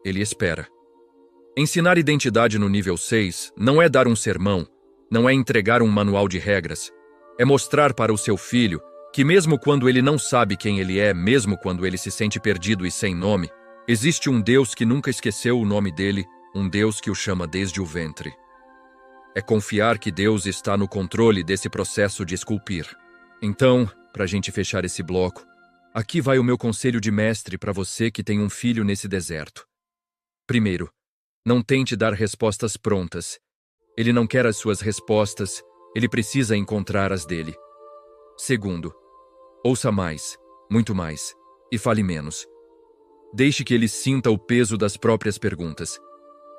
Ele espera. Ensinar identidade no nível 6 não é dar um sermão, não é entregar um manual de regras. É mostrar para o seu filho que mesmo quando ele não sabe quem ele é, mesmo quando ele se sente perdido e sem nome, existe um Deus que nunca esqueceu o nome dele, um Deus que o chama desde o ventre. É confiar que Deus está no controle desse processo de esculpir. Então, para a gente fechar esse bloco, aqui vai o meu conselho de mestre para você que tem um filho nesse deserto. Primeiro, não tente dar respostas prontas. Ele não quer as suas respostas, ele precisa encontrar as dele. Segundo, ouça mais, muito mais, e fale menos. Deixe que ele sinta o peso das próprias perguntas.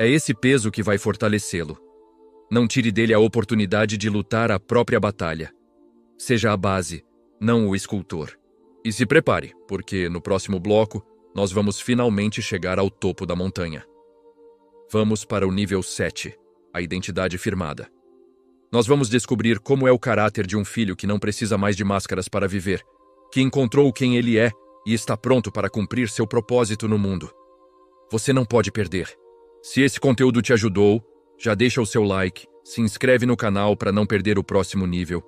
É esse peso que vai fortalecê-lo. Não tire dele a oportunidade de lutar a própria batalha. Seja a base, não o escultor. E se prepare, porque no próximo bloco nós vamos finalmente chegar ao topo da montanha. Vamos para o nível 7, a identidade firmada. Nós vamos descobrir como é o caráter de um filho que não precisa mais de máscaras para viver, que encontrou quem ele é e está pronto para cumprir seu propósito no mundo. Você não pode perder. Se esse conteúdo te ajudou, já deixa o seu like, se inscreve no canal para não perder o próximo nível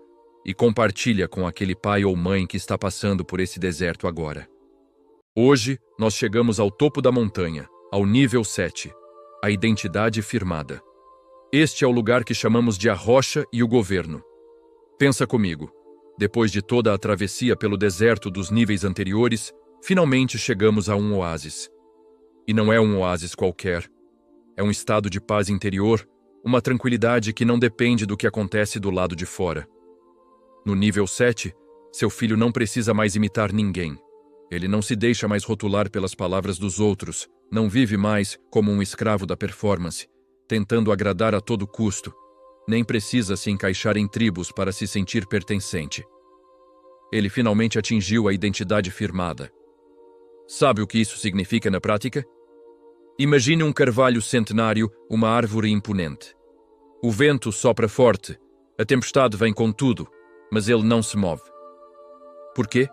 e compartilha com aquele pai ou mãe que está passando por esse deserto agora. Hoje, nós chegamos ao topo da montanha, ao nível 7, a identidade firmada. Este é o lugar que chamamos de a rocha e o governo. Pensa comigo. Depois de toda a travessia pelo deserto dos níveis anteriores, finalmente chegamos a um oásis. E não é um oásis qualquer. É um estado de paz interior, uma tranquilidade que não depende do que acontece do lado de fora. No nível 7, seu filho não precisa mais imitar ninguém. Ele não se deixa mais rotular pelas palavras dos outros, não vive mais como um escravo da performance, tentando agradar a todo custo, nem precisa se encaixar em tribos para se sentir pertencente. Ele finalmente atingiu a identidade firmada. Sabe o que isso significa na prática? Imagine um carvalho centenário, uma árvore imponente. O vento sopra forte, a tempestade vem com tudo, mas ele não se move. Por quê?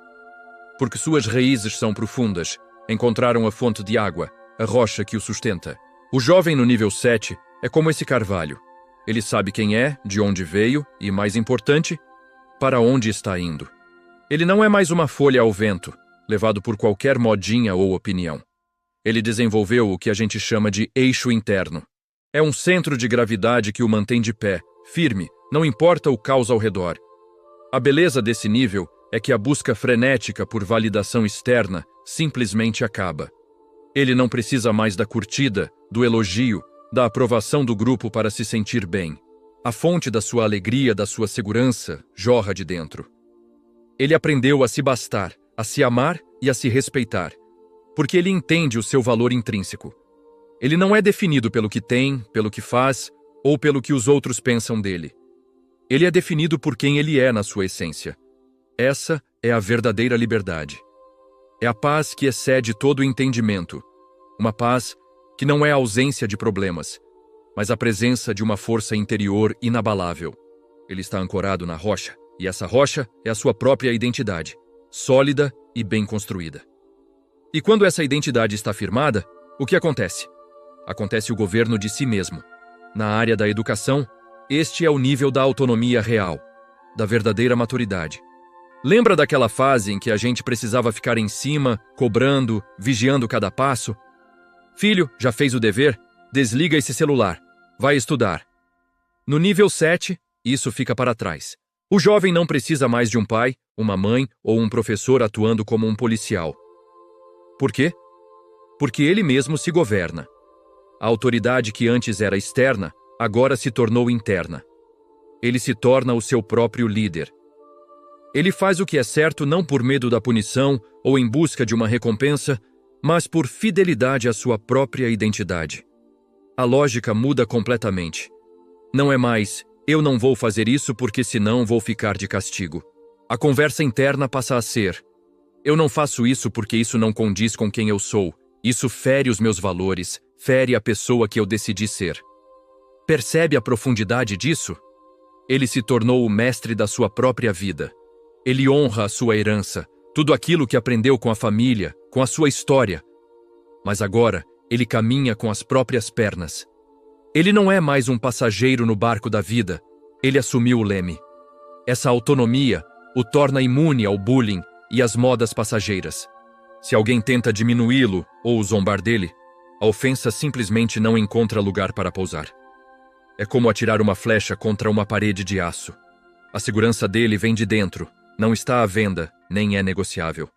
Porque suas raízes são profundas, encontraram a fonte de água, a rocha que o sustenta. O jovem no nível 7 é como esse carvalho. Ele sabe quem é, de onde veio e, mais importante, para onde está indo. Ele não é mais uma folha ao vento, levado por qualquer modinha ou opinião. Ele desenvolveu o que a gente chama de eixo interno. É um centro de gravidade que o mantém de pé, firme, não importa o caos ao redor. A beleza desse nível é que a busca frenética por validação externa simplesmente acaba. Ele não precisa mais da curtida, do elogio, da aprovação do grupo para se sentir bem. A fonte da sua alegria, da sua segurança, jorra de dentro. Ele aprendeu a se bastar, a se amar e a se respeitar, porque ele entende o seu valor intrínseco. Ele não é definido pelo que tem, pelo que faz ou pelo que os outros pensam dele. Ele é definido por quem ele é na sua essência. Essa é a verdadeira liberdade. É a paz que excede todo o entendimento. Uma paz que não é a ausência de problemas, mas a presença de uma força interior inabalável. Ele está ancorado na rocha, e essa rocha é a sua própria identidade, sólida e bem construída. E quando essa identidade está firmada, o que acontece? Acontece o governo de si mesmo. Na área da educação, este é o nível da autonomia real, da verdadeira maturidade. Lembra daquela fase em que a gente precisava ficar em cima, cobrando, vigiando cada passo? Filho, já fez o dever? Desliga esse celular. Vai estudar. No nível 7, isso fica para trás. O jovem não precisa mais de um pai, uma mãe ou um professor atuando como um policial. Por quê? Porque ele mesmo se governa. A autoridade que antes era externa, agora se tornou interna. Ele se torna o seu próprio líder. Ele faz o que é certo não por medo da punição ou em busca de uma recompensa, mas por fidelidade à sua própria identidade. A lógica muda completamente. Não é mais, eu não vou fazer isso porque senão vou ficar de castigo. A conversa interna passa a ser, eu não faço isso porque isso não condiz com quem eu sou. Isso fere os meus valores, fere a pessoa que eu decidi ser. Percebe a profundidade disso? Ele se tornou o mestre da sua própria vida. Ele honra a sua herança, tudo aquilo que aprendeu com a família, com a sua história. Mas agora, ele caminha com as próprias pernas. Ele não é mais um passageiro no barco da vida, ele assumiu o leme. Essa autonomia o torna imune ao bullying e às modas passageiras. Se alguém tenta diminuí-lo ou zombar dele, a ofensa simplesmente não encontra lugar para pousar. É como atirar uma flecha contra uma parede de aço. A segurança dele vem de dentro, não está à venda, nem é negociável.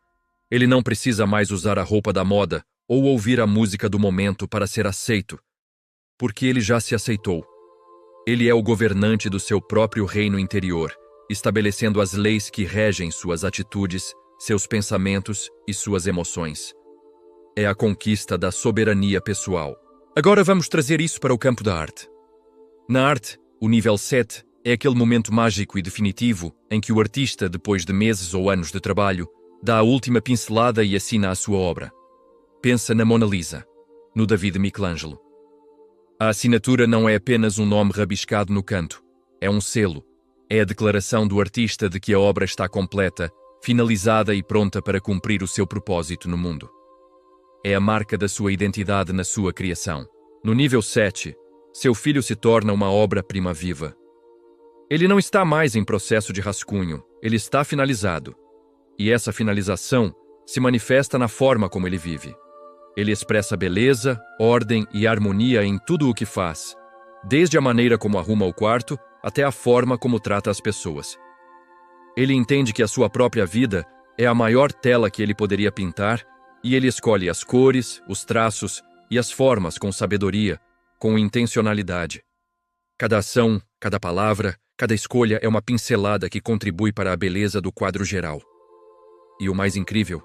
Ele não precisa mais usar a roupa da moda ou ouvir a música do momento para ser aceito, porque ele já se aceitou. Ele é o governante do seu próprio reino interior, estabelecendo as leis que regem suas atitudes, seus pensamentos e suas emoções. É a conquista da soberania pessoal. Agora vamos trazer isso para o campo da arte. Na arte, o nível 7 é aquele momento mágico e definitivo em que o artista, depois de meses ou anos de trabalho, dá a última pincelada e assina a sua obra. Pensa na Mona Lisa, no David Michelangelo. A assinatura não é apenas um nome rabiscado no canto, é um selo. É a declaração do artista de que a obra está completa, finalizada e pronta para cumprir o seu propósito no mundo. É a marca da sua identidade na sua criação. No nível 7, seu filho se torna uma obra-prima viva. Ele não está mais em processo de rascunho, ele está finalizado. E essa finalização se manifesta na forma como ele vive. Ele expressa beleza, ordem e harmonia em tudo o que faz, desde a maneira como arruma o quarto até a forma como trata as pessoas. Ele entende que a sua própria vida é a maior tela que ele poderia pintar e ele escolhe as cores, os traços e as formas com sabedoria, com intencionalidade. Cada ação, cada palavra, cada escolha é uma pincelada que contribui para a beleza do quadro geral. E o mais incrível,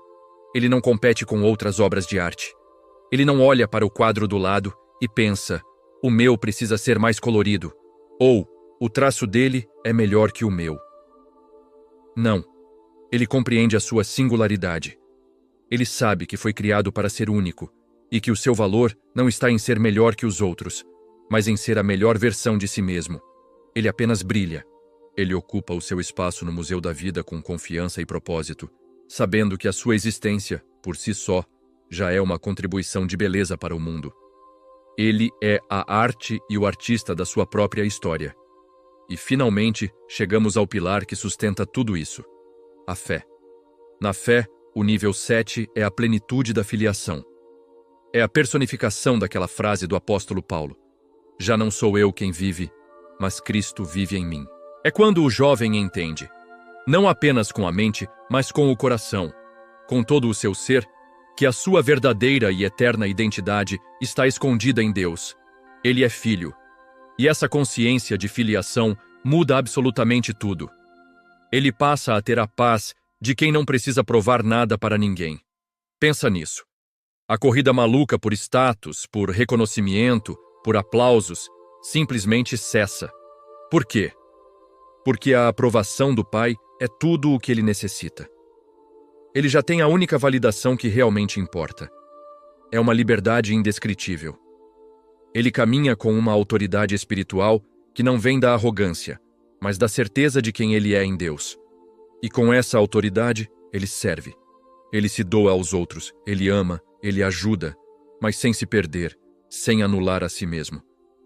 ele não compete com outras obras de arte. Ele não olha para o quadro do lado e pensa, o meu precisa ser mais colorido, ou o traço dele é melhor que o meu. Não. Ele compreende a sua singularidade. Ele sabe que foi criado para ser único e que o seu valor não está em ser melhor que os outros, mas em ser a melhor versão de si mesmo. Ele apenas brilha. Ele ocupa o seu espaço no Museu da Vida com confiança e propósito, sabendo que a sua existência, por si só, já é uma contribuição de beleza para o mundo. Ele é a arte e o artista da sua própria história. E, finalmente, chegamos ao pilar que sustenta tudo isso: a fé. Na fé, o nível 7 é a plenitude da filiação. É a personificação daquela frase do apóstolo Paulo: já não sou eu quem vive, mas Cristo vive em mim. É quando o jovem entende, não apenas com a mente, mas com o coração, com todo o seu ser, que a sua verdadeira e eterna identidade está escondida em Deus. Ele é filho. E essa consciência de filiação muda absolutamente tudo. Ele passa a ter a paz de quem não precisa provar nada para ninguém. Pensa nisso. A corrida maluca por status, por reconhecimento, por aplausos, simplesmente cessa. Por quê? Porque a aprovação do pai é tudo o que ele necessita. Ele já tem a única validação que realmente importa. É uma liberdade indescritível. Ele caminha com uma autoridade espiritual que não vem da arrogância, mas da certeza de quem ele é em Deus. E com essa autoridade, ele serve. Ele se doa aos outros, ele ama, ele ajuda, mas sem se perder, sem anular a si mesmo,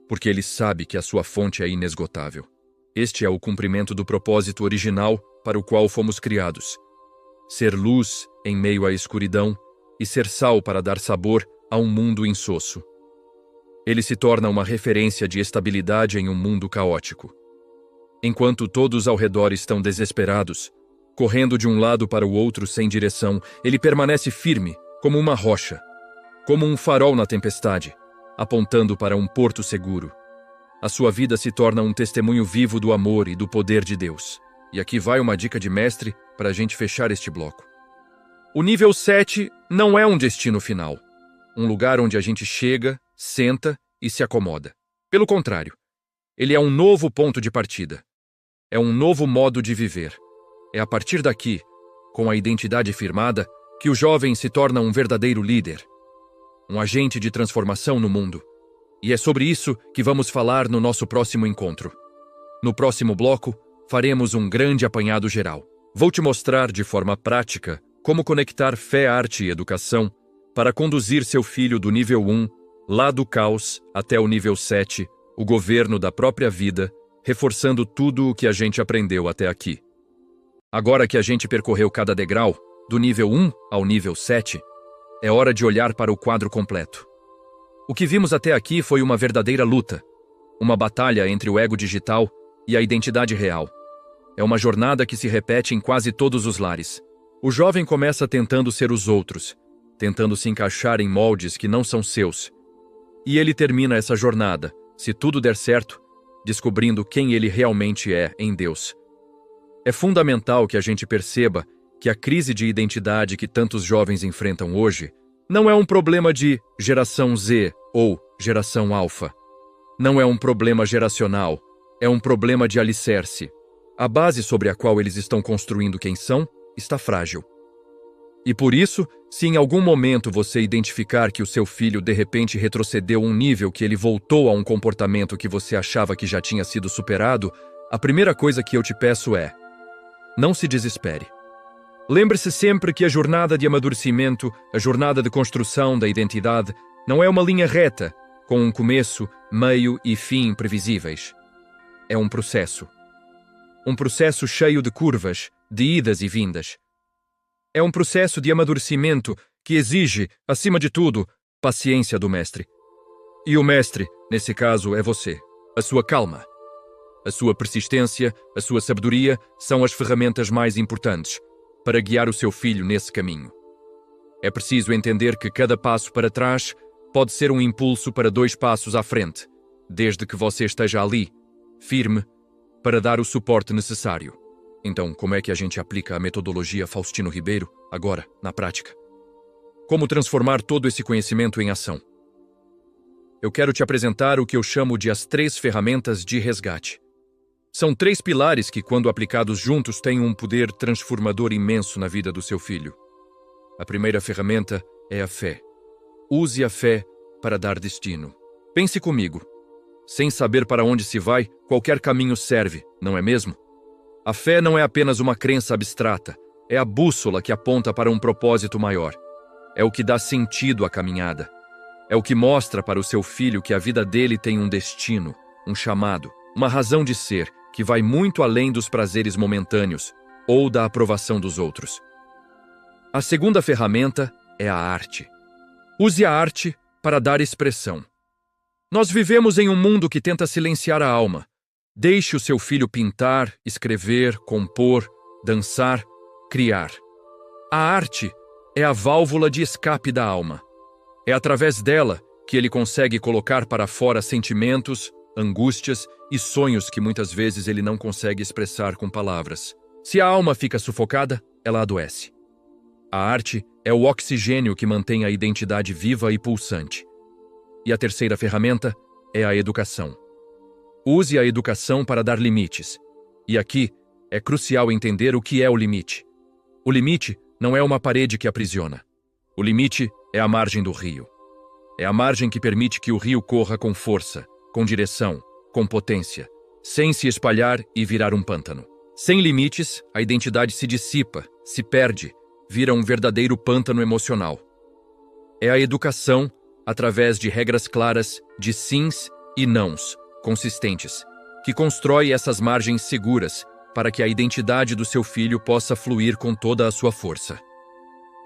porque ele sabe que a sua fonte é inesgotável. Este é o cumprimento do propósito original para o qual fomos criados. Ser luz em meio à escuridão e ser sal para dar sabor a um mundo insosso. Ele se torna uma referência de estabilidade em um mundo caótico. Enquanto todos ao redor estão desesperados, correndo de um lado para o outro sem direção, ele permanece firme, como uma rocha, como um farol na tempestade, apontando para um porto seguro. A sua vida se torna um testemunho vivo do amor e do poder de Deus. E aqui vai uma dica de mestre para a gente fechar este bloco. O nível 7 não é um destino final, um lugar onde a gente chega, senta e se acomoda. Pelo contrário, ele é um novo ponto de partida. É um novo modo de viver. É a partir daqui, com a identidade firmada, que o jovem se torna um verdadeiro líder, um agente de transformação no mundo. E é sobre isso que vamos falar no nosso próximo encontro. No próximo bloco, faremos um grande apanhado geral. Vou te mostrar de forma prática como conectar fé, arte e educação para conduzir seu filho do nível 1, lá do caos, até o nível 7, o governo da própria vida, reforçando tudo o que a gente aprendeu até aqui. Agora que a gente percorreu cada degrau, do nível 1 ao nível 7, é hora de olhar para o quadro completo. O que vimos até aqui foi uma verdadeira luta, uma batalha entre o ego digital e a identidade real. É uma jornada que se repete em quase todos os lares. O jovem começa tentando ser os outros, tentando se encaixar em moldes que não são seus. E ele termina essa jornada, se tudo der certo, descobrindo quem ele realmente é em Deus. É fundamental que a gente perceba que a crise de identidade que tantos jovens enfrentam hoje não é um problema de geração Z ou geração alfa. Não é um problema geracional, é um problema de alicerce. A base sobre a qual eles estão construindo quem são está frágil. E por isso, se em algum momento você identificar que o seu filho de repente retrocedeu um nível, que ele voltou a um comportamento que você achava que já tinha sido superado, a primeira coisa que eu te peço é: não se desespere. Lembre-se sempre que a jornada de amadurecimento, a jornada de construção da identidade, não é uma linha reta, com um começo, meio e fim previsíveis. É um processo. Um processo cheio de curvas, de idas e vindas. É um processo de amadurecimento que exige, acima de tudo, paciência do mestre. E o mestre, nesse caso, é você. A sua calma, a sua persistência, a sua sabedoria são as ferramentas mais importantes para guiar o seu filho nesse caminho. É preciso entender que cada passo para trás pode ser um impulso para 2 passos à frente, desde que você esteja ali, firme, para dar o suporte necessário. Então, como é que a gente aplica a metodologia Faustino Ribeiro, agora, na prática? Como transformar todo esse conhecimento em ação? Eu quero te apresentar o que eu chamo de as 3 ferramentas de resgate. São 3 pilares que, quando aplicados juntos, têm um poder transformador imenso na vida do seu filho. A primeira ferramenta é a fé. Use a fé para dar destino. Pense comigo. Sem saber para onde se vai, qualquer caminho serve, não é mesmo? A fé não é apenas uma crença abstrata, é a bússola que aponta para um propósito maior. É o que dá sentido à caminhada. É o que mostra para o seu filho que a vida dele tem um destino, um chamado, uma razão de ser, que vai muito além dos prazeres momentâneos ou da aprovação dos outros. A segunda ferramenta é a arte. Use a arte para dar expressão. Nós vivemos em um mundo que tenta silenciar a alma. Deixe o seu filho pintar, escrever, compor, dançar, criar. A arte é a válvula de escape da alma. É através dela que ele consegue colocar para fora sentimentos, angústias e sonhos que muitas vezes ele não consegue expressar com palavras. Se a alma fica sufocada, ela adoece. A arte é o oxigênio que mantém a identidade viva e pulsante. E a terceira ferramenta é a educação. Use a educação para dar limites. E aqui é crucial entender o que é o limite. O limite não é uma parede que aprisiona. O limite é a margem do rio. É a margem que permite que o rio corra com força, com direção, com potência, sem se espalhar e virar um pântano. Sem limites, a identidade se dissipa, se perde, vira um verdadeiro pântano emocional. É a educação, através de regras claras, de sims e nãos, consistentes, que constrói essas margens seguras para que a identidade do seu filho possa fluir com toda a sua força.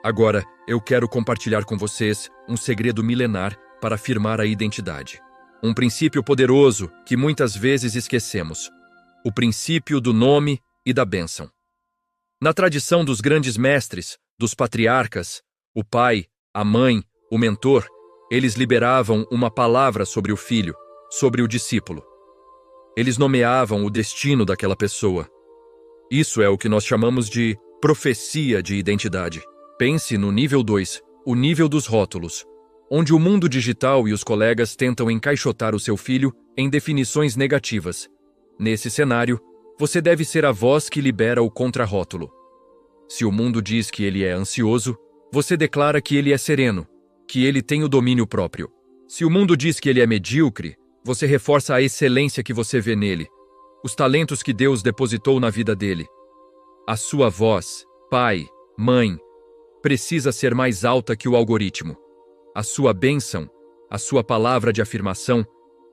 Agora, eu quero compartilhar com vocês um segredo milenar para afirmar a identidade. Um princípio poderoso que muitas vezes esquecemos. O princípio do nome e da bênção. Na tradição dos grandes mestres, dos patriarcas, o pai, a mãe, o mentor, eles liberavam uma palavra sobre o filho, sobre o discípulo. Eles nomeavam o destino daquela pessoa. Isso é o que nós chamamos de profecia de identidade. Pense no nível 2, o nível dos rótulos, onde o mundo digital e os colegas tentam encaixotar o seu filho em definições negativas. Nesse cenário, você deve ser a voz que libera o contrarótulo. Se o mundo diz que ele é ansioso, você declara que ele é sereno, que ele tem o domínio próprio. Se o mundo diz que ele é medíocre, você reforça a excelência que você vê nele, os talentos que Deus depositou na vida dele. A sua voz, pai, mãe, precisa ser mais alta que o algoritmo. A sua bênção, a sua palavra de afirmação,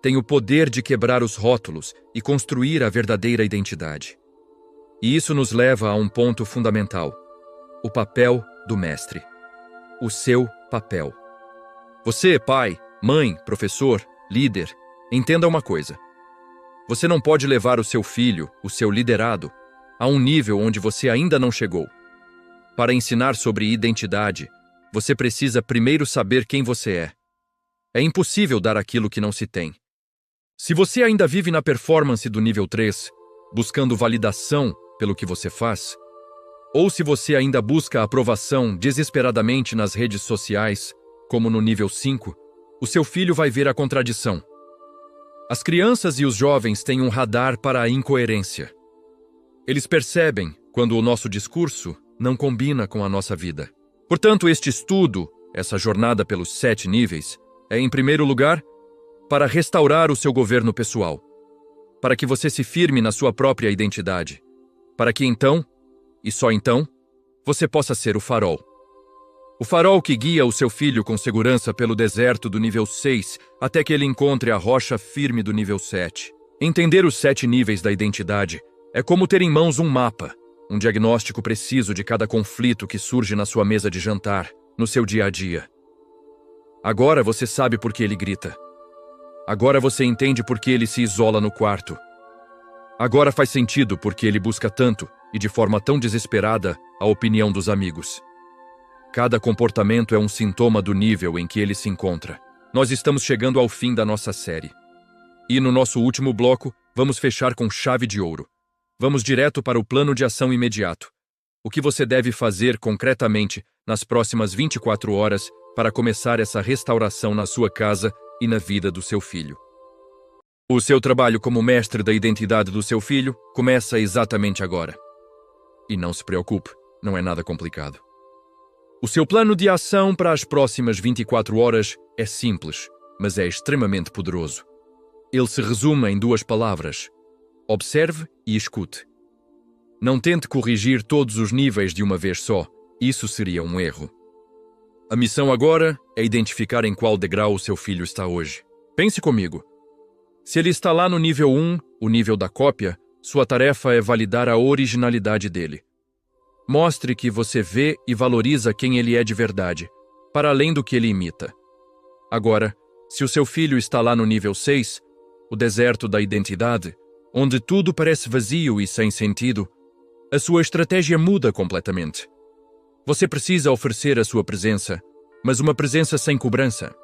tem o poder de quebrar os rótulos e construir a verdadeira identidade. E isso nos leva a um ponto fundamental: o papel do mestre. O seu papel. Você, pai, mãe, professor, líder, entenda uma coisa. Você não pode levar o seu filho, o seu liderado, a um nível onde você ainda não chegou. Para ensinar sobre identidade, você precisa primeiro saber quem você é. É impossível dar aquilo que não se tem. Se você ainda vive na performance do nível 3, buscando validação pelo que você faz, ou se você ainda busca aprovação desesperadamente nas redes sociais, como no nível 5, o seu filho vai ver a contradição. As crianças e os jovens têm um radar para a incoerência. Eles percebem quando o nosso discurso não combina com a nossa vida. Portanto, este estudo, essa jornada pelos 7 níveis, é, em primeiro lugar, para restaurar o seu governo pessoal, para que você se firme na sua própria identidade, para que então, e só então, você possa ser o farol. O farol que guia o seu filho com segurança pelo deserto do nível 6 até que ele encontre a rocha firme do nível 7. Entender os 7 níveis da identidade é como ter em mãos um mapa, um diagnóstico preciso de cada conflito que surge na sua mesa de jantar, no seu dia a dia. Agora você sabe por que ele grita. Agora você entende por que ele se isola no quarto. Agora faz sentido por que ele busca tanto e de forma tão desesperada a opinião dos amigos. Cada comportamento é um sintoma do nível em que ele se encontra. Nós estamos chegando ao fim da nossa série. E no nosso último bloco, vamos fechar com chave de ouro. Vamos direto para o plano de ação imediato. O que você deve fazer concretamente nas próximas 24 horas para começar essa restauração na sua casa e na vida do seu filho. O seu trabalho como mestre da identidade do seu filho começa exatamente agora. E não se preocupe, não é nada complicado. O seu plano de ação para as próximas 24 horas é simples, mas é extremamente poderoso. Ele se resume em 2 palavras: observe e escute. Não tente corrigir todos os níveis de uma vez só, isso seria um erro. A missão agora é identificar em qual degrau o seu filho está hoje. Pense comigo. Se ele está lá no nível 1, o nível da cópia, sua tarefa é validar a originalidade dele. Mostre que você vê e valoriza quem ele é de verdade, para além do que ele imita. Agora, se o seu filho está lá no nível 6, o deserto da identidade, onde tudo parece vazio e sem sentido, a sua estratégia muda completamente. Você precisa oferecer a sua presença, mas uma presença sem cobrança.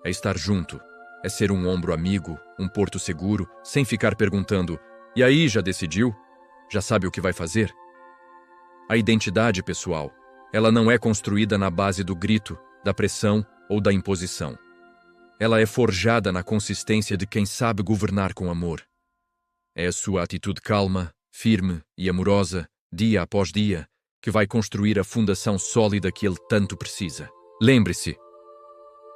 É estar junto, é ser um ombro amigo, um porto seguro, sem ficar perguntando: e aí, já decidiu? Já sabe o que vai fazer? A identidade pessoal Ela não é construída na base do grito, da pressão ou da imposição. Ela é forjada na consistência de quem sabe governar com amor. É a sua atitude calma, firme e amorosa, dia após dia, que vai construir a fundação sólida que ele tanto precisa. Lembre-se,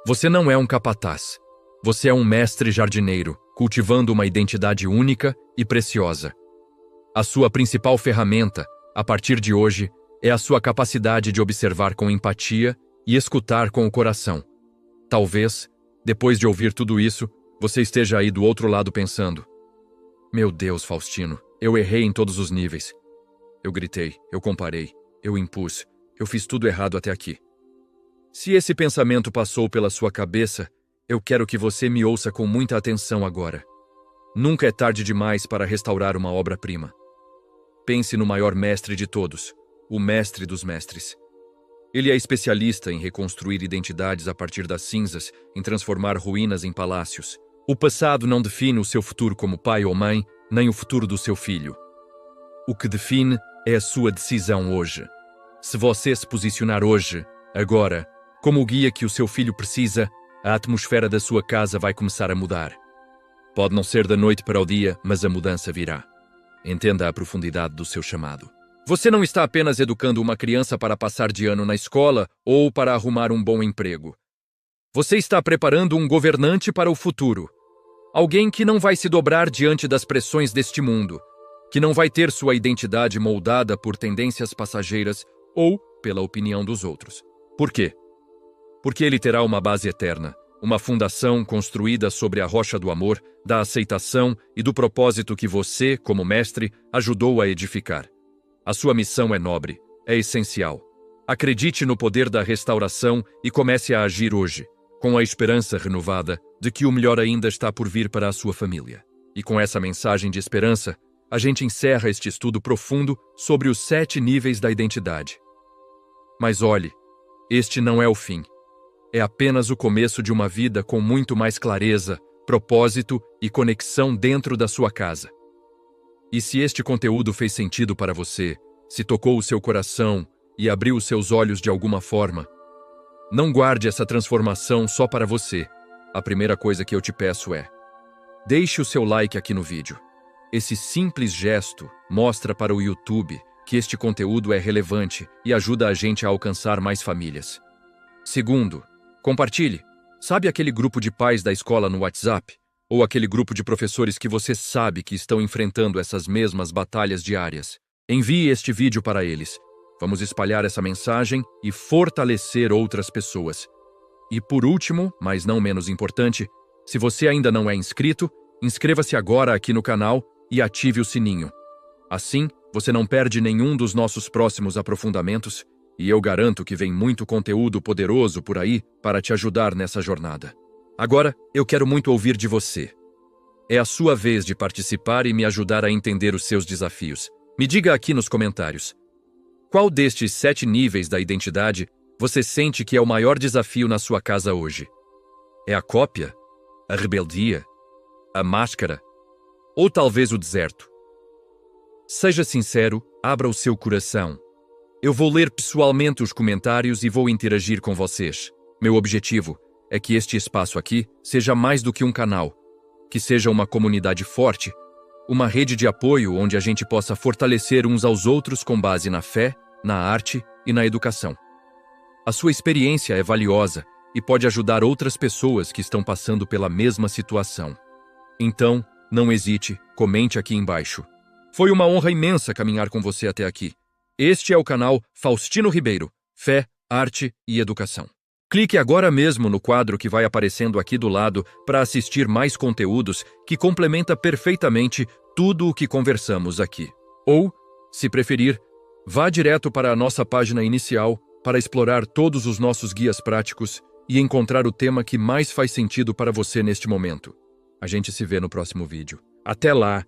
você não é um capataz. Você é um mestre jardineiro, cultivando uma identidade única e preciosa. A sua principal ferramenta, a partir de hoje, é a sua capacidade de observar com empatia e escutar com o coração. Talvez, depois de ouvir tudo isso, você esteja aí do outro lado pensando: meu Deus, Faustino, eu errei em todos os níveis. Eu gritei, eu comparei, eu impus, eu fiz tudo errado até aqui. Se esse pensamento passou pela sua cabeça, eu quero que você me ouça com muita atenção agora. Nunca é tarde demais para restaurar uma obra-prima. Pense no maior mestre de todos, o mestre dos mestres. Ele é especialista em reconstruir identidades a partir das cinzas, em transformar ruínas em palácios. O passado não define o seu futuro como pai ou mãe, nem o futuro do seu filho. O que define é a sua decisão hoje. Se você se posicionar hoje, agora, como o guia que o seu filho precisa, a atmosfera da sua casa vai começar a mudar. Pode não ser da noite para o dia, mas a mudança virá. Entenda a profundidade do seu chamado. Você não está apenas educando uma criança para passar de ano na escola ou para arrumar um bom emprego. Você está preparando um governante para o futuro. Alguém que não vai se dobrar diante das pressões deste mundo, que não vai ter sua identidade moldada por tendências passageiras ou pela opinião dos outros. Por quê? Porque ele terá uma base eterna, uma fundação construída sobre a rocha do amor, da aceitação e do propósito que você, como mestre, ajudou a edificar. A sua missão é nobre, é essencial. Acredite no poder da restauração e comece a agir hoje, com a esperança renovada de que o melhor ainda está por vir para a sua família. E com essa mensagem de esperança, a gente encerra este estudo profundo sobre os 7 níveis da identidade. Mas olhe, este não é o fim. É apenas o começo de uma vida com muito mais clareza, propósito e conexão dentro da sua casa. E se este conteúdo fez sentido para você, se tocou o seu coração e abriu os seus olhos de alguma forma, não guarde essa transformação só para você. A primeira coisa que eu te peço é: deixe o seu like aqui no vídeo. Esse simples gesto mostra para o YouTube que este conteúdo é relevante e ajuda a gente a alcançar mais famílias. Segundo, compartilhe. Sabe aquele grupo de pais da escola no WhatsApp? Ou aquele grupo de professores que você sabe que estão enfrentando essas mesmas batalhas diárias? Envie este vídeo para eles. Vamos espalhar essa mensagem e fortalecer outras pessoas. E por último, mas não menos importante, se você ainda não é inscrito, inscreva-se agora aqui no canal e ative o sininho. Assim, você não perde nenhum dos nossos próximos aprofundamentos e eu garanto que vem muito conteúdo poderoso por aí para te ajudar nessa jornada. Agora, eu quero muito ouvir de você. É a sua vez de participar e me ajudar a entender os seus desafios. Me diga aqui nos comentários: qual destes 7 níveis da identidade você sente que é o maior desafio na sua casa hoje? É a cópia? A rebeldia? A máscara? Ou talvez o deserto? Seja sincero, abra o seu coração. Eu vou ler pessoalmente os comentários e vou interagir com vocês. Meu objetivo é que este espaço aqui seja mais do que um canal, que seja uma comunidade forte, uma rede de apoio onde a gente possa fortalecer uns aos outros com base na fé, na arte e na educação. A sua experiência é valiosa e pode ajudar outras pessoas que estão passando pela mesma situação. Então, não hesite, comente aqui embaixo. Foi uma honra imensa caminhar com você até aqui. Este é o canal Faustino Ribeiro, Fé, Arte e Educação. Clique agora mesmo no quadro que vai aparecendo aqui do lado para assistir mais conteúdos que complementa perfeitamente tudo o que conversamos aqui. Ou, se preferir, vá direto para a nossa página inicial para explorar todos os nossos guias práticos e encontrar o tema que mais faz sentido para você neste momento. A gente se vê no próximo vídeo. Até lá!